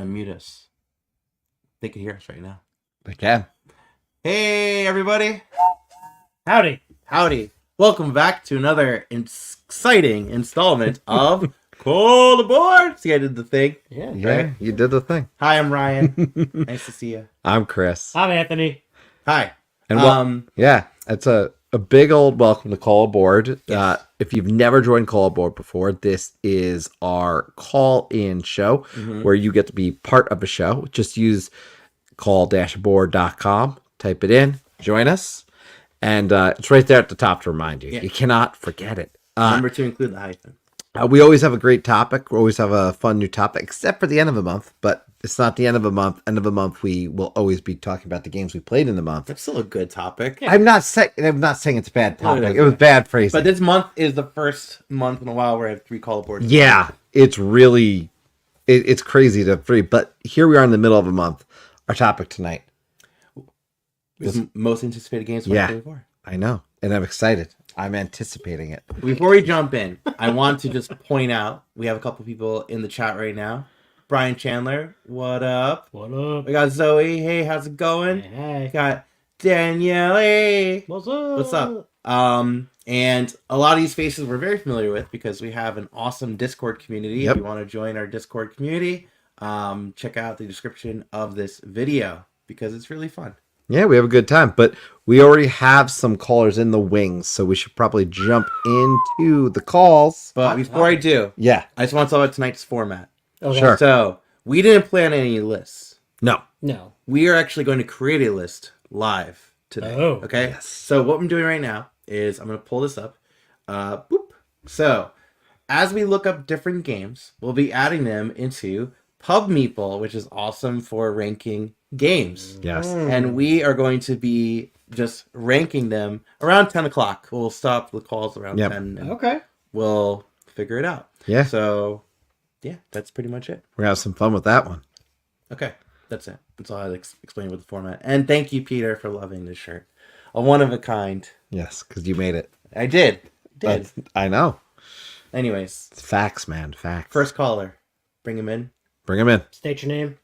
unmute us. They can hear us right now. They can. Hey, everybody. Howdy. Howdy. Welcome back to another exciting installment of Call Aboard. See, I did the thing. Yeah. Yeah, you did the thing. Hi, I'm Ryan. Nice to see you. I'm Chris. I'm Anthony. Hi. And yeah, it's a big old welcome to Call Aboard. Yes. If you've never joined Call Aboard before, this is our call-in show where you get to be part of a show. Just use call-aboard.com, type it in, join us, and it's right there at the top to remind you. Yeah. You cannot forget it. Remember to include the hyphen. We always have a great topic. We always have a fun new topic, except for the end of a month. But it's not the end of a month. End of a month, we will always be talking about the games we played in the month. That's still a good topic. Yeah. I'm not saying it's a bad No, it topic. isn't. It was bad phrasing. But this month is the first month in a while where I have 3 Call Aboards. Yeah, it's really, it's crazy to free. But here we are in the middle of a month. Our topic tonight. It's most anticipated games of Yeah. 2024. I know, and I'm excited. I'm anticipating it. Before we jump in, I want to just point out we have a couple people in the chat right now. Brian Chandler, what up? What up? We got Zoe. Hey, how's it going? We Hey. got Danielle. Hey, What's up? what's up? And a lot of these faces we're very familiar with because we have an awesome Discord community. Yep. If you want to join our Discord community, check out the description of this video because it's really fun. Yeah, we have a good time. But we already have some callers in the wings, so we should probably jump into the calls. But before I do, Yeah, I just want to talk about tonight's format. Okay. Sure. So we didn't plan any lists. no. No. We are actually going to create a list live today. Oh. Okay. Yes. So what I'm doing right now is I'm going to pull this up. Boop. So as we look up different games, we'll be adding them into Pub Meeple, which is awesome for ranking games. Yes. And we are going to be just ranking them around 10 o'clock. We'll stop the calls around Yep. 10 and Okay. we'll figure it out. Yeah, So yeah, that's pretty much it. we're gonna have some fun with that one. Okay, that's it. That's all I'd explain with the format. And thank you, Peter, for loving this shirt. A one of a kind. Yes, because you made it. I did. Did. I know. Anyways, It's facts, man. Facts. first caller. Bring him in. Bring him in. State your name.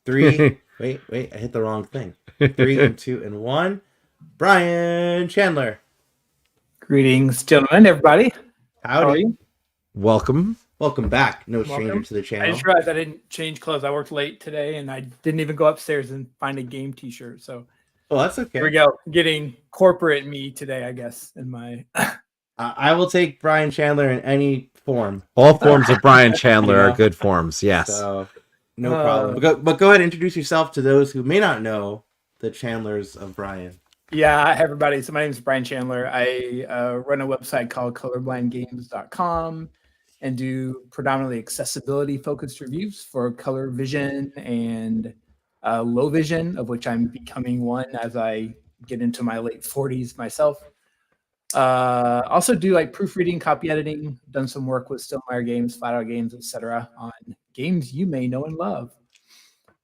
3. wait, I hit the wrong thing. 3 and 2 and 1. Brian Chandler. Greetings, gentlemen, everybody. How are Howdy. you? Welcome. Welcome back. No stranger Welcome. to the I channel. just realized I didn't change clothes. I worked late today, and I didn't even go upstairs and find a game T-shirt. So Oh, that's okay. here we go, getting corporate me today, I guess. In my I will take Brian Chandler in any form. All forms of Brian Chandler Yeah. are good forms. Yes. So, no problem. But go ahead and introduce yourself to those who may not know the Chandlers of Brian. yeah, hi, everybody. So my name is Brian Chandler. I run a website called colorblindgames.com and do predominantly accessibility focused reviews for color vision and low vision, of which I'm becoming one as I get into my late 40s myself. Also do like proofreading, copy editing, done some work with Stonemaier Games, Flat Out Games, etc. on games you may know and love.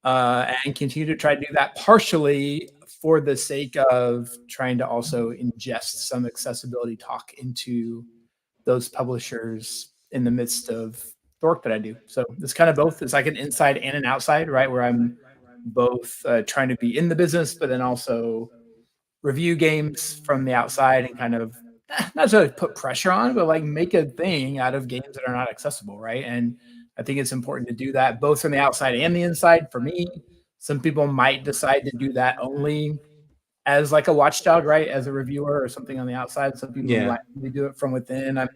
And continue to try to do that partially for the sake of trying to also ingest some accessibility talk into those publishers in the midst of the work that I do. So it's kind of both. It's like an inside and an outside, right? Where I'm both trying to be in the business, but then also review games from the outside and kind of not necessarily put pressure on, but like make a thing out of games that are not accessible, right? And I think it's important to do that both from the outside and the inside. For me, some people might decide to do that only as like a watchdog, right? As a reviewer or something on the outside. Some people Yeah. might really do it from within. I'm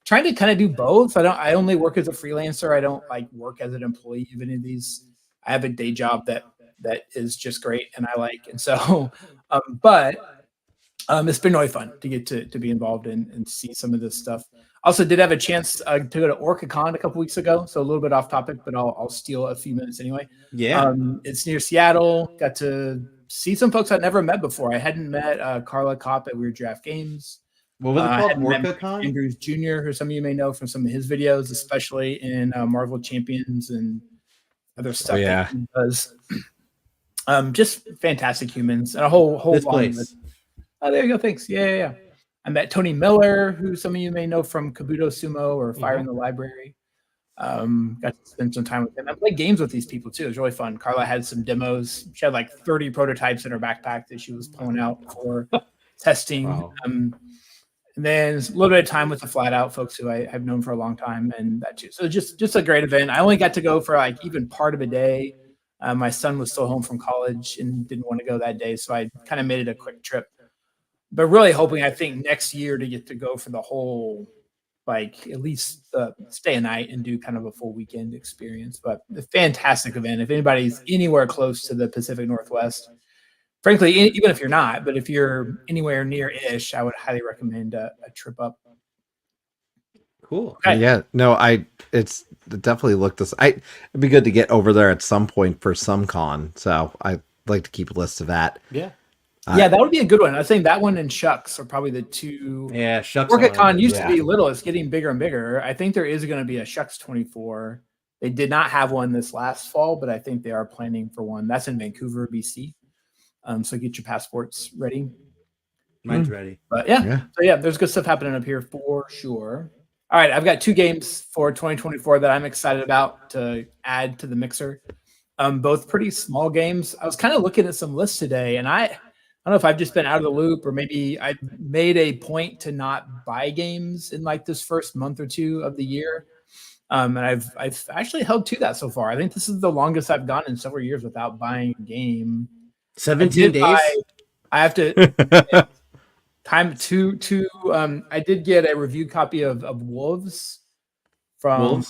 trying to kind of do both. I only work as a freelancer. I don't like work as an employee of any of these. I have a day job that is just great and I like. And so, but it's been really fun to get to be involved in and see some of this stuff. Also did have a chance to go to OrcaCon a couple weeks ago. So a little bit off topic, but I'll steal a few minutes anyway. Yeah. It's near Seattle. Got to see some folks I'd never met before. I hadn't met Carla Kopp at Weird Draft Games. What was it I called? hadn't met WorkaCon? Andrews Jr., who some of you may know from some of his videos, especially in Marvel Champions and other stuff yeah. that he does. Just fantastic humans and a whole This long place. list. Oh, there you go. Thanks. Yeah. I met Tony Miller, who some of you may know from Kabuto Sumo or Fire in the Library. Got to spend some time with them. I played games with these people too. It was really fun. Carla had some demos. She had like 30 prototypes in her backpack that she was pulling out for testing. Wow. And then a little bit of time with the Flat Out folks who I've known for a long time, and that too. So just a great event. I only got to go for like even part of a day. My son was still home from college and didn't want to go that day, so I kind of made it a quick trip. But really hoping, I think, next year to get to go for the whole, like at least stay a night and do kind of a full weekend experience. But a fantastic event. If anybody's anywhere close to the Pacific Northwest, frankly, even if you're not, but if you're anywhere near-ish, I would highly recommend a trip up. Cool. Okay. Yeah, no, it's definitely looked this. It'd be good to get over there at some point for some con. So I'd like to keep a list of that. Yeah. Yeah, that would be a good one. I think that one and Shucks are probably the two. Yeah, Shucks. OrcaCon used to yeah. be little. It's getting bigger and bigger. I think there is going to be a Shucks 24. They did not have one this last fall, but I think they are planning for one. That's in Vancouver, BC. So get your passports ready. Mine's ready. But yeah, there's good stuff happening up here for sure. All right, I've got 2 games for 2024 that I'm excited about to add to the mixer. Both pretty small games. I was kind of looking at some lists today, and I don't know if I've just been out of the loop, or maybe I made a point to not buy games in like this first month or two of the year. And I've actually held to that so far. I think this is the longest I've gone in several years without buying a game. 17 days. I have to time to I did get a review copy of Wolves from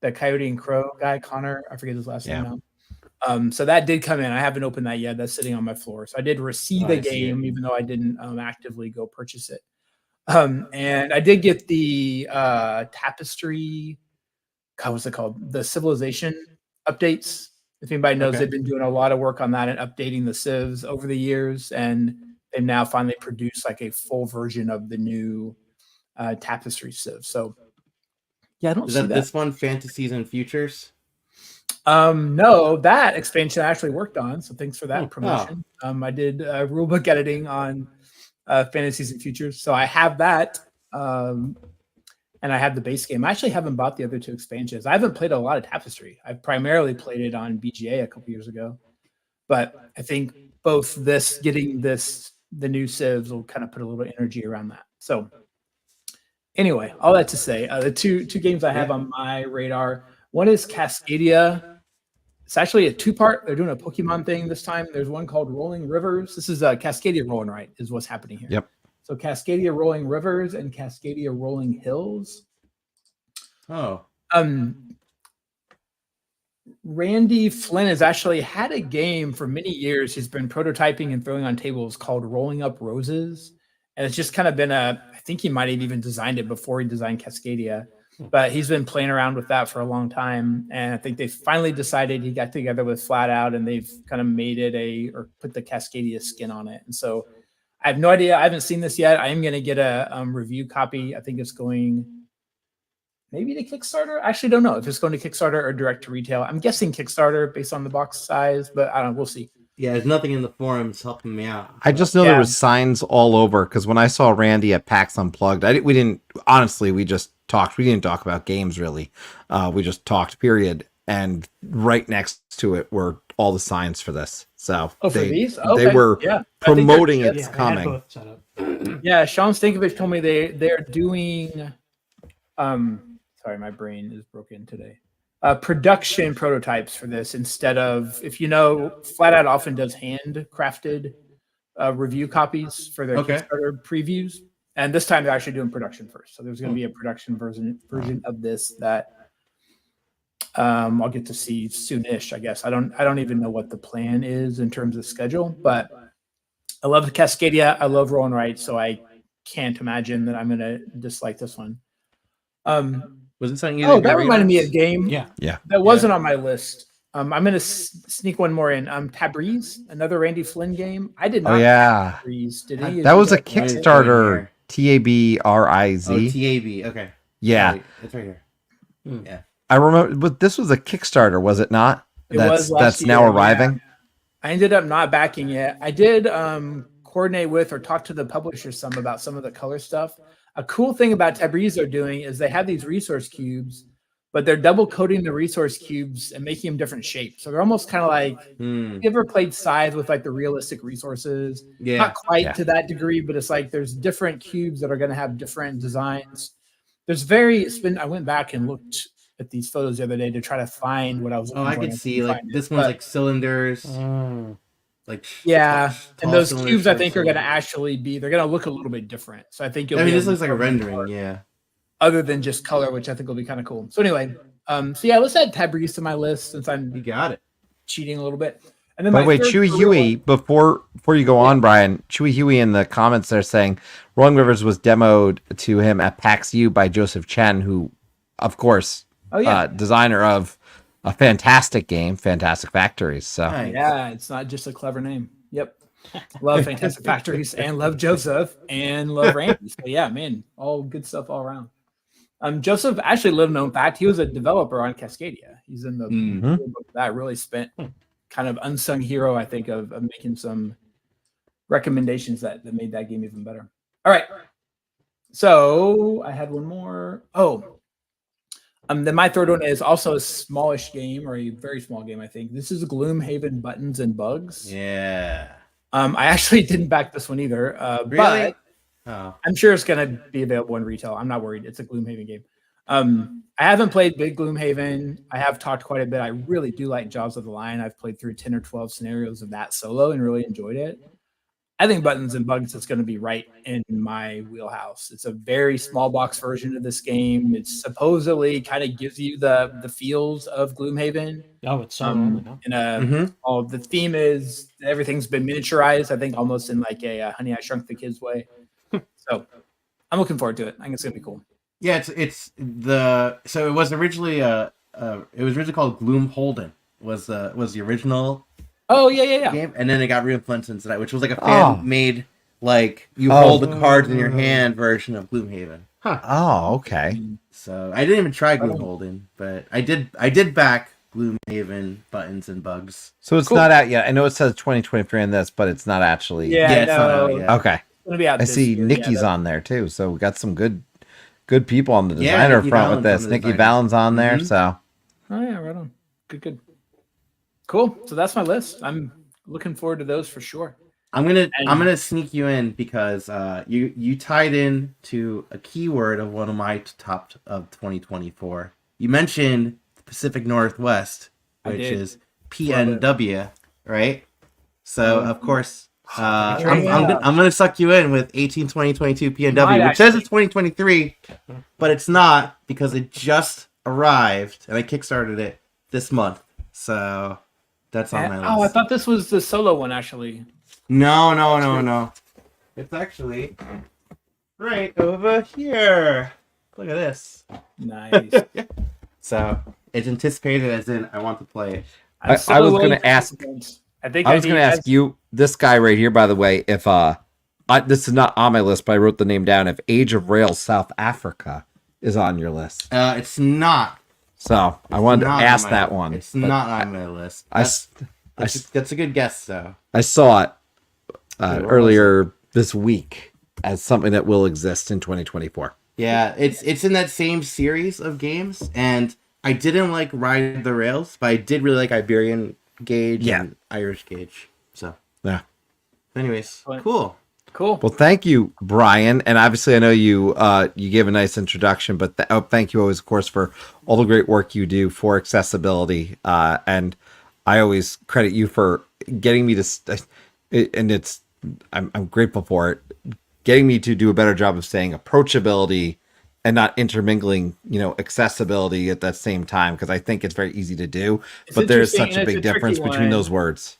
the Coyote and Crow guy, Connor. I forget his last name now. So that did come in. I haven't opened that yet. That's sitting on my floor. So I did receive a game, even though I didn't actively go purchase it. And I did get the Tapestry. God, what's it called? The Civilization updates. If anybody knows, they've been doing a lot of work on that and updating the civs over the years, and they've now finally produced like a full version of the new Tapestry civ. So yeah, I don't see that. This one, Fantasies and Futures? No, that expansion I actually worked on. So thanks for that promotion. I did rulebook editing on Fantasies and Futures. So I have that. And I have the base game. I actually haven't bought the other 2 expansions. I haven't played a lot of Tapestry. I primarily played it on BGA a couple years ago. But I think both getting the new civs will kind of put a little energy around that. So anyway, all that to say, the two games I have on my radar. One is Cascadia. It's actually a 2-part. They're doing a Pokemon thing this time. There's one called Rolling Rivers. This is Cascadia Rolling Right is what's happening here. Yep. So Cascadia Rolling Rivers and Cascadia Rolling Hills. Oh. Randy Flynn has actually had a game for many years. He's been prototyping and throwing on tables called Rolling Up Roses. And it's just kind of been I think he might have even designed it before he designed Cascadia. But he's been playing around with that for a long time. And I think they finally decided, he got together with Flat Out and they've kind of made it or put the Cascadia skin on it. And so I have no idea. I haven't seen this yet. I am going to get a review copy. I think it's going maybe to Kickstarter. I actually don't know if it's going to Kickstarter or direct to retail. I'm guessing Kickstarter based on the box size, but I don't know. We'll see. Yeah, there's nothing in the forums helping me out. I just know there was signs all over because when I saw Randy at PAX Unplugged, we didn't just talked. We didn't talk about games really. We just talked, period. And right next to it were all the signs for this. So for these? Okay. They were promoting it's coming. Yeah, Sean Stankovich told me they're doing sorry, my brain is broken today. Production prototypes for this instead of, if you know, Flat Out often does handcrafted review copies for their Kickstarter previews. And this time they're actually doing production first. So there's going to be a production version of this that I'll get to see soonish, I guess. I don't even know what the plan is in terms of schedule, but I love the Cascadia. I love Rolling Right, so I can't imagine that I'm going to dislike this one. Was it something? That reminded me of a game. Yeah. That wasn't on my list. I'm going to sneak one more in. Tabriz, another Randy Flynn game. I did not. Oh yeah. Tabriz, did he? That was a Kickstarter. TABRIZ. Oh, TAB. Okay. Yeah. It's right here. Yeah. I remember, but this was a Kickstarter, was it not? That's now arriving. Yeah. I ended up not backing it. I did coordinate with or talk to the publisher some about some of the color stuff. A cool thing about Tabriz are doing is they have these resource cubes but they're double coating the resource cubes and making them different shapes. So they're almost kind of like, Hmm. you ever played Scythe with like the realistic resources? Yeah. Not quite Yeah. to that degree, but it's like there's different cubes that are going to have different designs. I went back and looked at these photos the other day to try to find what I was Oh, looking I for, could and see couldn't like find it. this one's But like cylinders, Mm. like yeah, and tall those cylinders, cubes I short think are going to cylinders. actually they're going to look a little bit different. So I think you'll I mean, be this able looks to like a tell them rendering. apart Yeah. other than just color, which I think will be kind of cool. So anyway, so yeah, let's add Tabriz to my list since You I'm got it. cheating a little bit. And then By my the way, third Chewy real Huey, one- before you go on, Brian, Chewy Huey in the comments there saying Rolling Rivers was demoed to him at PAX U by Joseph Chen, who, of course, Oh yeah, designer of a fantastic game, Fantastic Factories. So Nice. yeah, it's not just a clever name. Yep. Love Fantastic Factories and love Joseph and love Randy. So yeah, man, all good stuff all around. Joseph, actually, little known fact, he was a developer on Cascadia. He's in the Mm. book that really spent kind of unsung hero, I think, of making some recommendations that made that game even better. All right. So I had one more. Oh, then my third one is also a smallish game, or a very small game, I think. This is Gloomhaven Buttons and Bugs. Yeah. I actually didn't back this one either, Really? but Oh. I'm sure it's going to be available in retail. I'm not worried. It's a Gloomhaven game. I haven't played Big Gloomhaven. I have talked quite a bit. I really do like Jaws of the Lion. I've played through 10 or 12 scenarios of that solo and really enjoyed it. I think Buttons and Bugs is going to be right in my wheelhouse. It's a very small box version of this game. It supposedly kind of gives you the feels of Gloomhaven. Oh, it's so only, huh? Mhm. The theme is everything's been miniaturized. I think almost in like a Honey I Shrunk the Kids way. So I'm looking forward to it. I think it's gonna be cool. Yeah, so it was originally called Gloomholden was the original Oh yeah. game, and then it got re-influenced into that, which was like a Oh. fan made like you Oh. hold the cards in your hand version of Gloomhaven. oh, okay. So I didn't even try Gloomholden, but I did back Gloomhaven Buttons and Bugs. So it's Cool. not out yet. I know it says 2023 on this, but it's not actually. Yeah, Yeah, it's not out no, yet. Okay. it's gonna be out. I this see year. Nikki's Yeah, on there too, so we got some good people on the Yeah, designer Nikki front with Valens this. on the Nikki designer. Valens on there, Mhm. so Oh yeah, right on. Good. Cool. So that's my list. I'm looking forward to those for sure. I'm gonna sneak you in because you tied in to a keyword of one of my top of 2024. You mentioned the Pacific Northwest, I which did. is PNW, right? So of course, I'm Yeah. gonna suck you in with 18/20/22 Might PNW, which says actually. it's 2023, but it's not because it just arrived and I kickstarted it this month. So that's on my list. Oh, I thought this was the solo one actually. No. It's actually right over here. Look at this. Nice. So it's anticipated as in I want to play it. I was gonna ask- I think I was going to ask you, this guy right here, by the way, if this is not on my list, but I wrote the name down. If Age of Rails South Africa is on your list, It's not. so I wanted to not on ask my- that one. It's but not on my list. I, That's a good guess, though. I saw it where was earlier this week as something that will exist in 2024. Yeah, it's in that same series of games, and I didn't like Ride the Rails, but I did really like Iberian Gauge Yeah. and Irish Gauge. So Yeah. anyways, But- cool. Cool. Well, thank you, Brian. And obviously, I know you gave a nice introduction, but thank you always, of course, for all the great work you do for accessibility. And I always credit you for getting me to, and I'm grateful for it, getting me to do a better job of saying approachability and not intermingling, accessibility at that same time, because I think it's very easy to do, It's but there's interesting, such and a it's big a tricky difference between one. those words.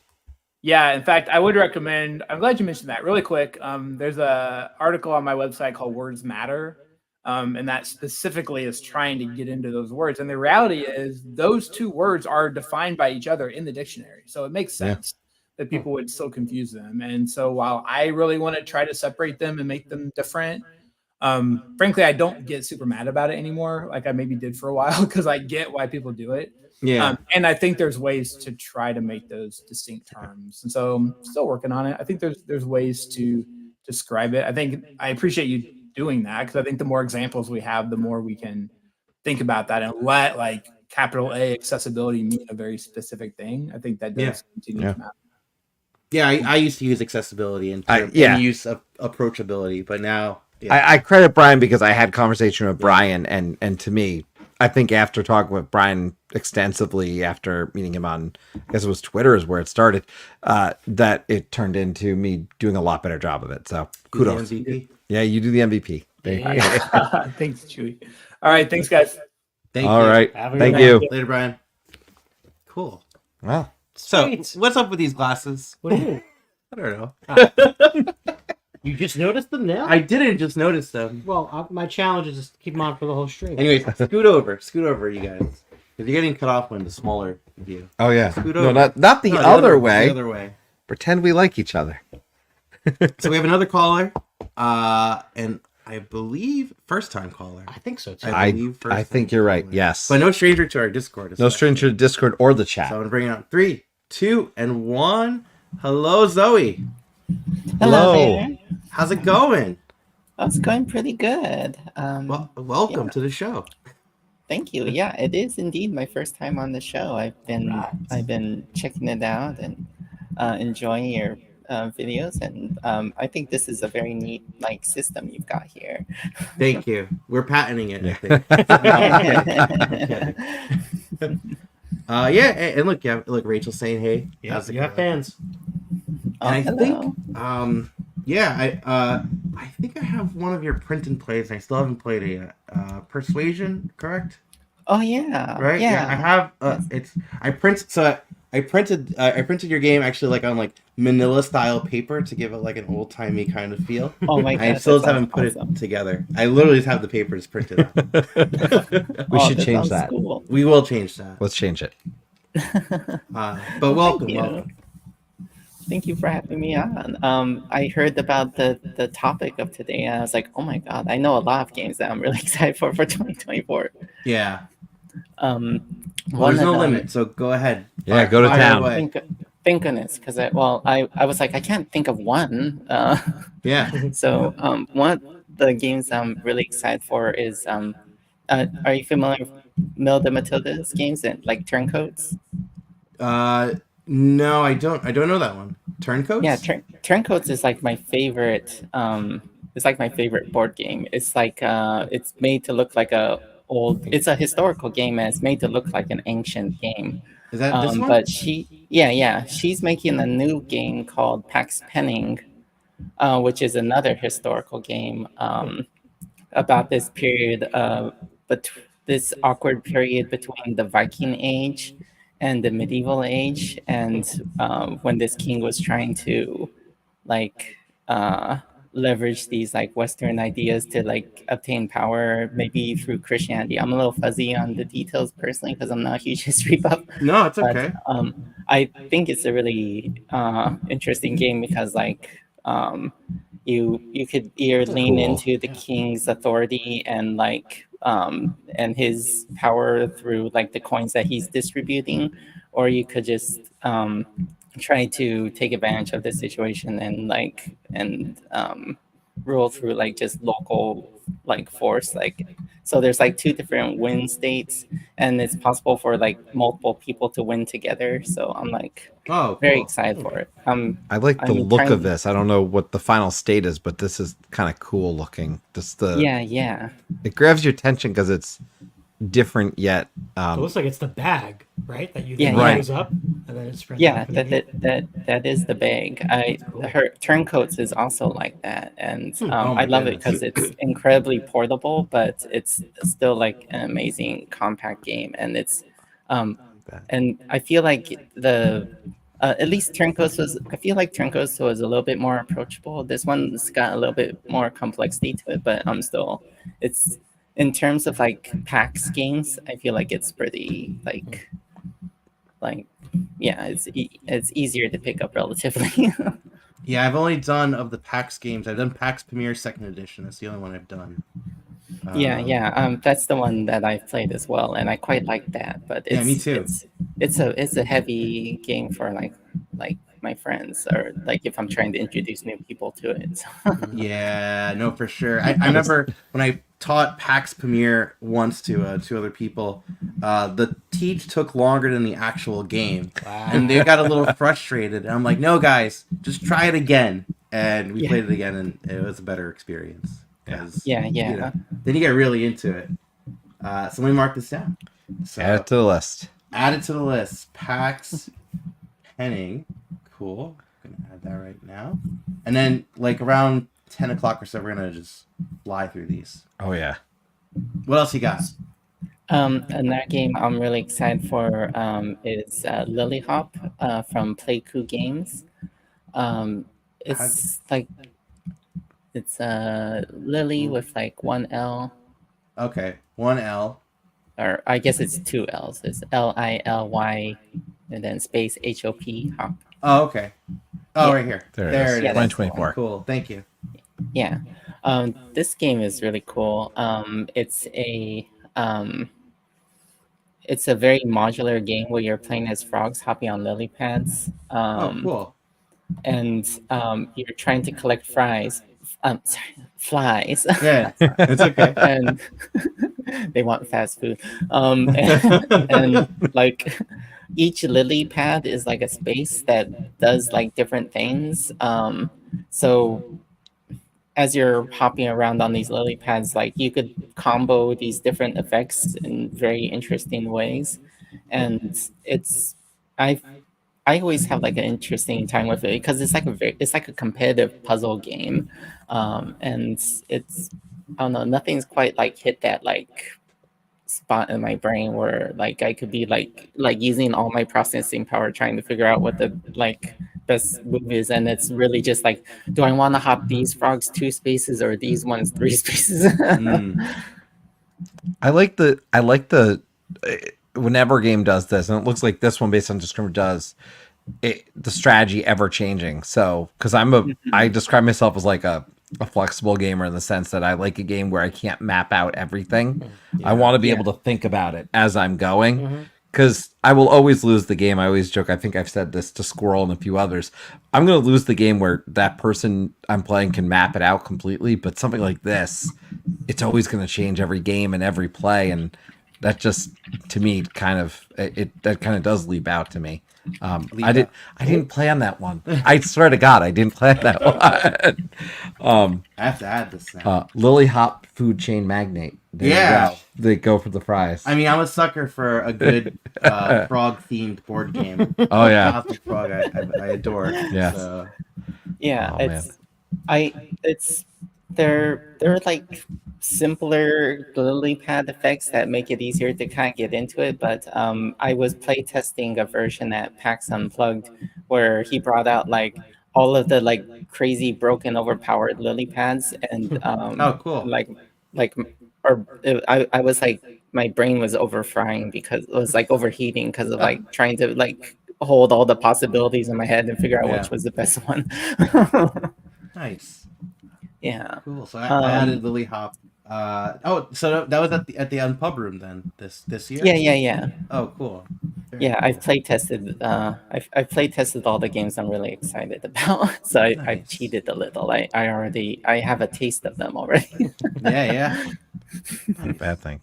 Yeah, in fact, I would recommend. I'm glad you mentioned that. Really quick, there's a article on my website called Words Matter, and that specifically is trying to get into those words. And the reality is, those two words are defined by each other in the dictionary, so it makes Yeah. sense that people would still confuse them. And so, while I really want to try to separate them and make them different, frankly, I don't get super mad about it anymore, like I maybe did for a while, because I get why people do it. Yeah. And I think there's ways to try to make those distinct terms. And so I'm still working on it. I think there's ways to describe it. I appreciate you doing that, because I think the more examples we have, the more we can think about that and let like capital A accessibility mean a very specific thing, I think that does continue Yeah. to matter. Yeah, I used to use accessibility and use of approachability, but now I credit Brian because I had conversation with Brian, and to me, I think after talking with Brian extensively after meeting him on, I guess it was Twitter is where it started, that it turned into me doing a lot better job of it. So kudos. MVP. Yeah, you do the MVP. Thanks, Chewy. All right, thanks, guys. All right, Have a thank good you. night. Later, Brian. Cool. Well, So, Sweet. what's up with these glasses? What do you mean? I don't know. You just noticed them now? I didn't just notice them. Well, my challenge is just to keep them on for the whole stream. Anyways, scoot over, you guys, because you're getting cut off when the smaller view. oh yeah, Scoot no, over. not the No, other way. The other way. Pretend we like each other. So we have another caller, and I believe first time caller. I think so too. I believe first think time you're right. caller. Yes, But no stranger to our Discord. no especially. stranger to Discord or the So chat. I'm gonna bring it out 3, 2, and 1. Hello, Zoe. Hello. there. How's it going? Oh, it's going pretty good. Well, welcome Yeah. to the show. Thank you. Yeah, it is indeed my first time on the show. I've been checking it out and enjoying your videos, and I think this is a very neat like system you've got here. Thank you. We're patenting it. Yeah. I think. Yeah, and look, Rachel's saying hey. Yeah, How's it you have going? fans. Oh, And I hello. think, I think I have one of your print and plays, and I still haven't played it yet. Persuasion, correct? Oh yeah. Right? Yeah. I have. Yes. I printed your game actually like on like Manila style paper to give it like an old timey kind of feel. Oh my god. I still that just haven't sounds put awesome. it together. I literally just have the paper just printed out. We Oh, should change sounds that. Cool. We will change that. Let's change it. But welcome, Thank you. welcome. Thank you for having me on. I heard about the topic of today, and I was like, oh my god, I know a lot of games that I'm really excited for 2024. Yeah. Well, Well, there's no limit, so go ahead. Yeah, go to Fire town. away. Thank goodness, because I was like, I can't think of one. Yeah. So one of the games I'm really excited for is are you familiar with Milda Matilda's games and like Turncoats? No, I don't know that one. Turncoats? Yeah, Turncoats is like my favorite. It's like my favorite board game. It's like it's made to look like it's a historical game, and it's made to look like an ancient game. Is that this one? But she's making a new game called Pax Penning, which is another historical game about this period, but this awkward period between the Viking Age and the medieval age, and when this king was trying to like leverage these like Western ideas to like obtain power, maybe through Christianity. I'm a little fuzzy on the details personally because I'm not a huge history buff. No, it's But, okay. I think it's a really interesting game because like you could either lean Cool. into the king's authority and like and his power through like the coins that he's distributing, or you could just try to take advantage of the situation and rule through like just local like force. Like so there's like two different win states, and it's possible for like multiple people to win together. So I'm like Oh, very cool. excited for it. I like the I'm look trying- of this. I don't know what the final state is, but this is kind of cool looking. Just yeah. it grabs your attention because it's different yet. It looks like it's the bag, right? That you Yeah, then yeah. close up and then it spreads Yeah, out for the meat. that is the bag. Her Turncoats is also like that, and Oh my I love it goodness. because it's incredibly portable, but it's still like an amazing compact game, and it's and I feel like at least Turncoats was. I feel like Turncoats was a little bit more approachable. This one's got a little bit more complexity to it, but still, it's in terms of like PAX games. I feel like it's pretty like yeah, it's easier to pick up relatively. Yeah, I've only done of the PAX games. I've done PAX Premier Second Edition. That's the only one I've done. Yeah. That's the one that I've played as well, and I quite like that. But it's, Yeah, me too. It's a heavy game for like my friends, or like if I'm trying to introduce new people to it. So, Yeah, no, for sure. I remember when I taught PAX Premiere once to two other people. The teach took longer than the actual game, and they got a little frustrated. And I'm like, no, guys, just try it again. And we Yeah. played it again, and it was a better experience. 'Cause, Yeah, yeah. you know, then you get really into it. So let me mark this down. So Add it to the list. add it to the list. PAX Penning. Cool. I'm gonna add that right now. And then like around 10 o'clock or so, we're gonna just fly through these. Oh yeah. What else you got? Another game I'm really excited for is Lily Hop from Playku Games. It's like it's Lily with like one L, Okay, 1L. or I guess it's two L's. It's Lily and then space HOP Hop. Oh, okay. Oh, Yeah. right here. There it There is. it is. Yeah, that's the 2024. Cool. Thank you. Yeah. This game is really cool. It's a very modular game where you're playing as frogs hopping on lily pads. Oh, cool. And you're trying to collect flies. Yeah, it's okay. And they want fast food. And like each lily pad is like a space that does like different things. So as you're hopping around on these lily pads, like you could combo these different effects in very interesting ways. And I always have like an interesting time with it because it's like a competitive puzzle game. And it's, I don't know, nothing's quite like hit that like spot in my brain where like I could be like using all my processing power trying to figure out what the like best move is, and it's really just like, do I want to hop these frogs 2 spaces or these ones 3 spaces? I like the whenever a game does this, and it looks like this one based on Discover does the strategy ever changing. So because I describe myself as like a flexible gamer in the sense that I like a game where I can't map out everything. I want to be able to think about it as I'm going. Because I will always lose the game. I always joke. I think I've said this to Squirrel and a few others. I'm going to lose the game where that person I'm playing can map it out completely. But something like this, it's always going to change every game and every play. And that just, to me, kind of does leap out to me. I didn't play on that one. I swear to God, I didn't play on that one. I have to add this now. Lily Hop Food Chain Magnate. There you Yeah. go. They go for the fries. I mean, I'm a sucker for a good frog-themed board game. Oh yeah. Cosmic Frog, I adore. Yes. So, Yeah, Oh, they're like simpler lily pad effects that make it easier to kind of get into it. But I was playtesting a version at PAX Unplugged where he brought out like all of the like crazy broken overpowered lily pads and oh, cool. I was like, my brain was over frying because it was like overheating because of like trying to like hold all the possibilities in my head and figure out which was the best one. Nice. Yeah. Cool. So I added Lily Hop. So that was at the Unpub room then this year. Yeah. Oh, cool. Very Yeah, cool. I've play tested. I've play tested all the games I'm really excited about. So I've Nice. cheated a little. I have a taste of them already. Yeah. Not a bad thing.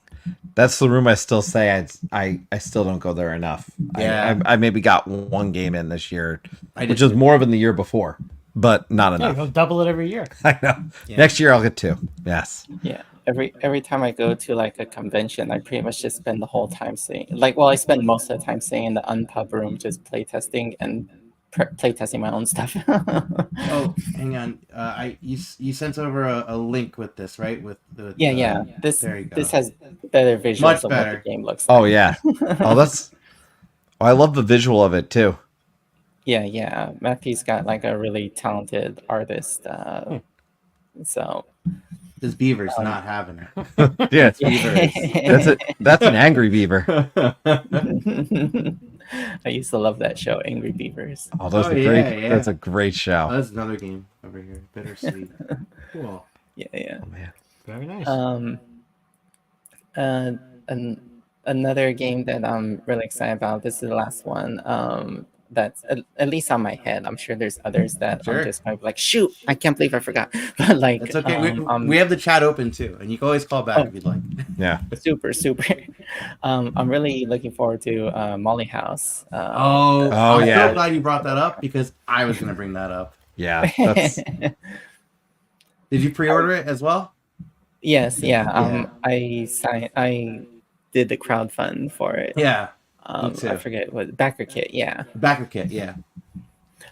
That's the room I still say I still don't go there enough. Yeah. I maybe got one game in this year, I which did is more than the year before, but not Yeah, enough. you'll double it every year. I know. Yeah. Next year I'll get 2. Yes. Yeah. Every time I go to like a convention, I pretty much just spend the whole time saying I spend most of the time staying in the unpub room just playtesting and playtesting my own stuff. Oh, hang on. You sent over a link with this, right? With the Yeah. This there you go. this has better visuals Much of better. what the game looks like. Oh yeah. I love the visual of it too. Yeah. Matthew's got like a really talented artist. So This beaver's not having it. Yeah. Beaver That's an angry beaver. I used to love that show, Angry Beavers. Oh, that's Oh, a yeah, great. yeah. That's a great show. Oh, that's another game over here. Bittersweet. Cool. Yeah. Oh, man. Very nice. Another game that I'm really excited about. This is the last one. that's at least on my head. I'm sure there's others that Sure. I'm just kind of like, shoot, I can't believe I forgot. But like, It's okay. I'm We have the chat open too, and you can always call back Oh. if you'd like. Yeah. super. I'm really looking forward to Molly House. Oh, I'm yeah. so glad you brought that up because I was going to bring that up. Yeah. That's Did you pre-order it as well? Yes, yeah. Yeah. I did the crowdfund for it. Yeah, I too. forget what Backer Kit. Yeah, backer kit. Yeah.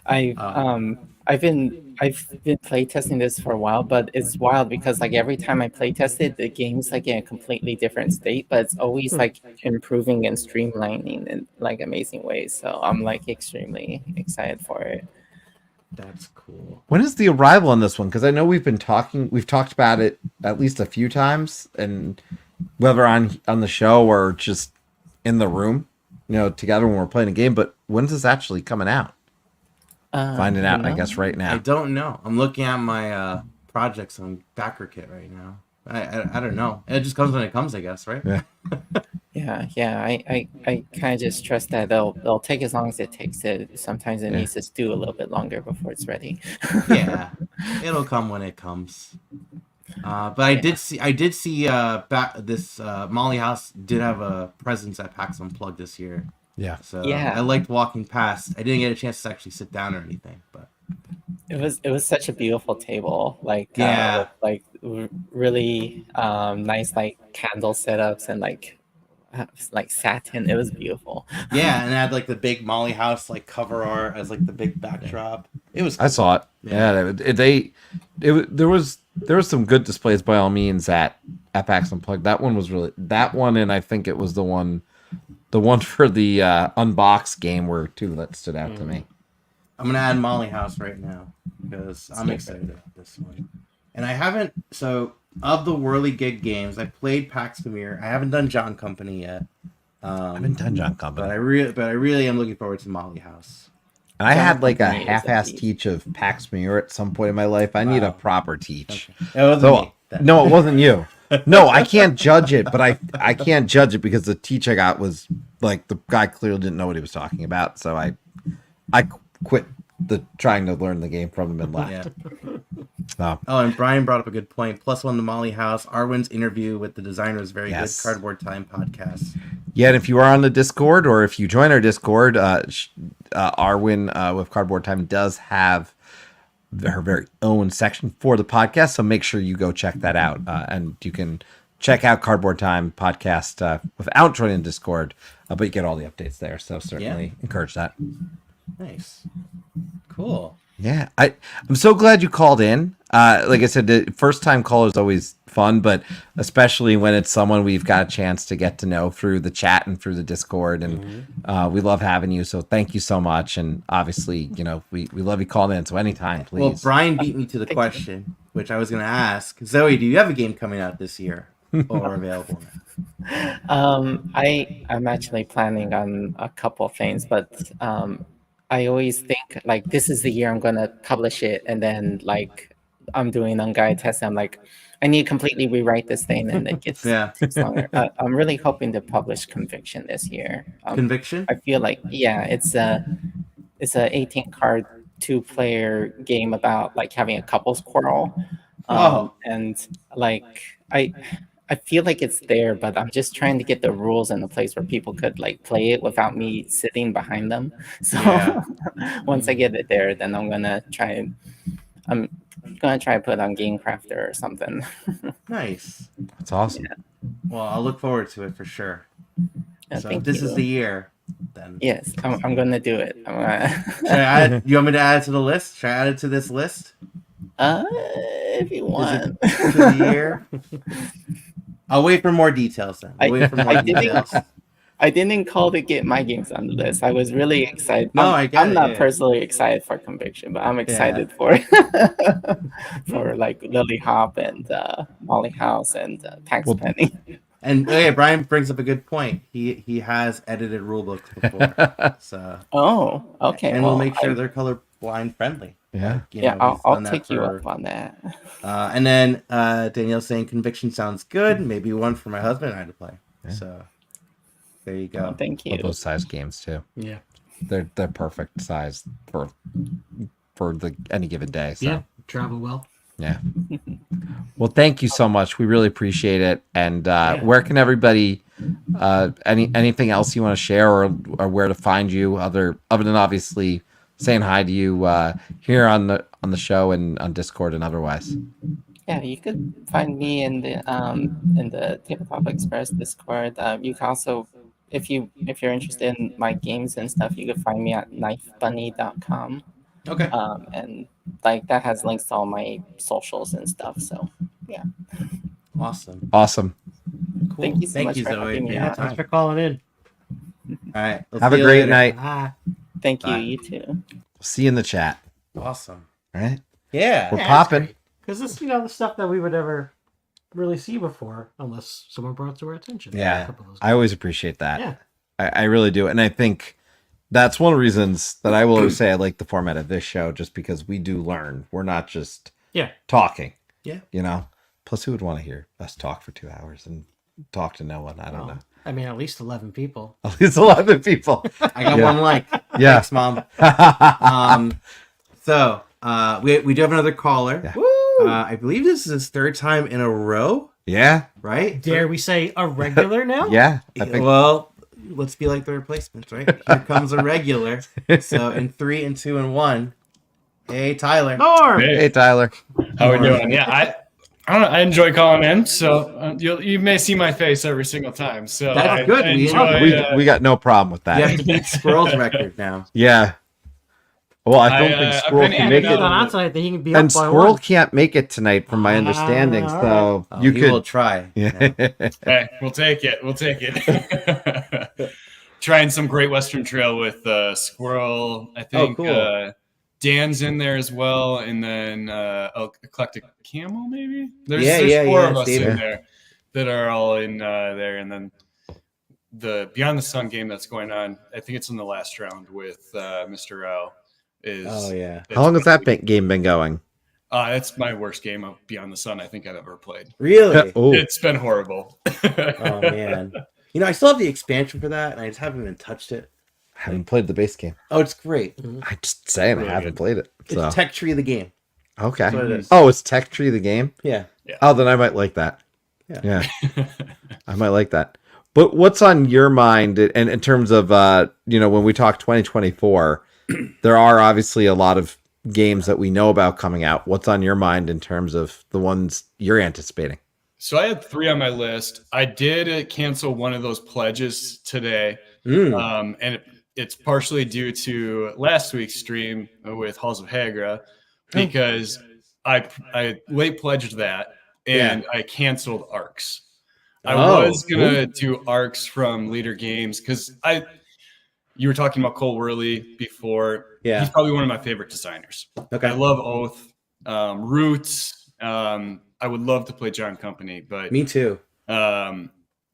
I've been playtesting this for a while, but it's wild because like every time I playtest it, the game's like in a completely different state, but it's always like improving and streamlining in like amazing ways. So I'm like extremely excited for it. That's cool. when is the arrival on this one? Because I know we've talked about it at least a few times, and whether on the show or just in the room, together when we're playing a game. But when's this actually coming out? Finding out, I guess, right I now. don't know. I'm looking at my projects on backer kit right now. I don't know. It just comes when it comes, I guess, right? Yeah. Yeah. I kind of just trust that they'll take as long as it takes. It sometimes it needs to stew a little bit longer before it's ready. Yeah, it'll come when it comes. But I did see this Molly House did have a presence at PAX Unplugged this year. Yeah. So Yeah. I liked walking past. I didn't get a chance to actually sit down or anything, but It was such a beautiful table, like Yeah. really nice like candle setups and like satin. It was beautiful. yeah, and it had like the big Molly House like cover art as like the big backdrop. It was I saw it. Yeah, there was some good displays by all means at PAX Unplugged. That one, and I think it was the one for the Unbox game were two that stood out to me. I'm gonna add Molly House right now because I'm excited about this one. And I haven't of the Whirligig games, I played Pax Pamir. I haven't done John Company yet. I haven't done John But Company. I really am looking forward to Molly House. And I had like a Company is a half-ass beast. teach of Pax Pamir at some point in my life. I need a Wow. proper teach. It wasn't So, me. then. no, it wasn't you. No, I can't judge it, but I can't judge it because the teach I got was like the guy clearly didn't know what he was talking about. So I quit trying to learn the game from him and left. Yeah. So, Oh, and Brian brought up a good point. +1 to Molly House. Arwen's interview with the designer was very Yes. good. Cardboard Time podcast. yeah, and if you are on the Discord or if you join our Discord, Arwen with Cardboard Time does have her very own section for the podcast. So make sure you go check that out. And you can check out Cardboard Time podcast without joining Discord, but you get all the updates there. So certainly encourage that. Nice. Cool. Yeah, I'm so glad you called in. Like I said, the first time caller is always fun, but especially when it's someone we've got a chance to get to know through the chat and through the Discord, and we love having you. So thank you so much. And obviously, we love you calling in. So anytime, please. Well, Brian beat me to the question, which I was going to ask. Zoe, do you have a game coming out this year or available now? I'm actually planning on a couple of things, but I always think like this is the year I'm gonna publish it, and then like I'm doing unguided testing. I'm like, I need to completely rewrite this thing, and it gets takes longer. I'm really hoping to publish Conviction this year. Conviction? I feel like it's a 18 card 2-player game about like having a couples quarrel, and like I feel like it's there, but I'm just trying to get the rules in a place where people could like play it without me sitting behind them. So once I get it there, then I'm gonna try to put it on Game Crafter or something. Nice. That's awesome. Well, I'll look forward to it for sure. Yeah, So thank if this you. is the year, then. Yes, I'm gonna do it. Should I add, you want me to add it to the list? Should I add it to this list? If you want. To the year? I'll wait for more details then. I'll wait for more details. I didn't call to get my games on the list. I was really excited. No, I get I'm it, not yeah. personally excited for Conviction, but I'm excited for for like Lily Hop and Molly House and Pax Penny. And Brian brings up a good point. He has edited rulebooks before, so Oh, okay. and well, we'll make sure they're colorblind friendly. Yeah. I'll take you up on that. And then Danielle's saying Conviction sounds good. Maybe one for my husband and I to play. Yeah. So there you go. Thank you. Love those size games too. Yeah. They're perfect size for any given day. So Yeah, travel well. yeah. Well, thank you so much. We really appreciate it. And where can everybody anything else you want to share or where to find you other than obviously saying hi to you here on the show and on Discord and otherwise? Yeah, you could find me in the Tabletop Express Discord. You can also, if you're interested in my games and stuff, you can find me at knifebunny.com. Okay. And like that has links to all my socials and stuff. So yeah. Awesome. Awesome. Cool. Thank you so much for Zoe. having me Yeah, on. thanks for calling in. All right. Have a great night. Ah, Thank you. Bye. You too. See you in the chat. Awesome. All right. Yeah. We're popping. because this, the stuff that we would never really see before unless someone brought it to our attention. Yeah. A couple of those I always appreciate that. Yeah. I really do. And I think that's one of the reasons that I will always say I like the format of this show, just because we do learn. We're not just Yeah. talking. Yeah. Plus, who would want to hear us talk for 2 hours and talk to no one? I don't know. I mean, at least 11 people. At least 11 people. I got Yeah. one like. Yeah. Thanks, Mom. So we do have another caller. Yeah. I believe this is his third time in a row, Yeah. right? Dare we say a regular now? Yeah. I think. Well, let's be like the replacements, right? Here comes a regular. So in 3 and 2 and 1. Hey, Tyler. Norm! Hey, Tyler. How we doing? Yeah, I don't know. I enjoy calling in, so you may see my face every single time. So That's I, good. I We- enjoy, We got no problem with You have that. to beat Squirrel's record now. Yeah. Well, I don't I, think I've Squirrel been can in make and it. out on tonight that he can be And up by Squirrel one. can't make it tonight, from my understanding. all So Oh, you he could. will try. Yeah. Hey, we'll take it. We'll take it. Trying some Great Western Trail with Squirrel. I think cool. Dan's in there as well, and then Eclectic Camel maybe. There's Yeah, four yeah, of us David. in there that are all in there, and then the Beyond the Sun game that's going on. I think it's in the last round with Mr. Rao. Oh yeah. How long has that game been going? It's my worst game of Beyond the Sun I think I've ever played. Really? Oh, It's been horrible. Oh man. I still have the expansion for that, and I just haven't even touched it. I haven't played the base game. Oh, it's great. I just saying Really I haven't good. played it. It's So Tech Tree of the game. okay. That's what it is. Oh, it's Tech Tree the game. Yeah. Oh, then I might like that. Yeah. I might like that. But what's on your mind and in terms of when we talk 2024, there are obviously a lot of games that we know about coming out. What's on your mind in terms of the ones you're anticipating? So I had 3 on my list. I did cancel one of those pledges today. Mm. And it's partially due to last week's stream with Halls of Hagra, because I late pledged that and I canceled ARCs. I was gonna do ARCs from Leader Games because you were talking about Cole Worley before. Yeah. He's probably one of my favorite designers. Okay. I love Oath, Roots. I would love to play John Company, but Me too.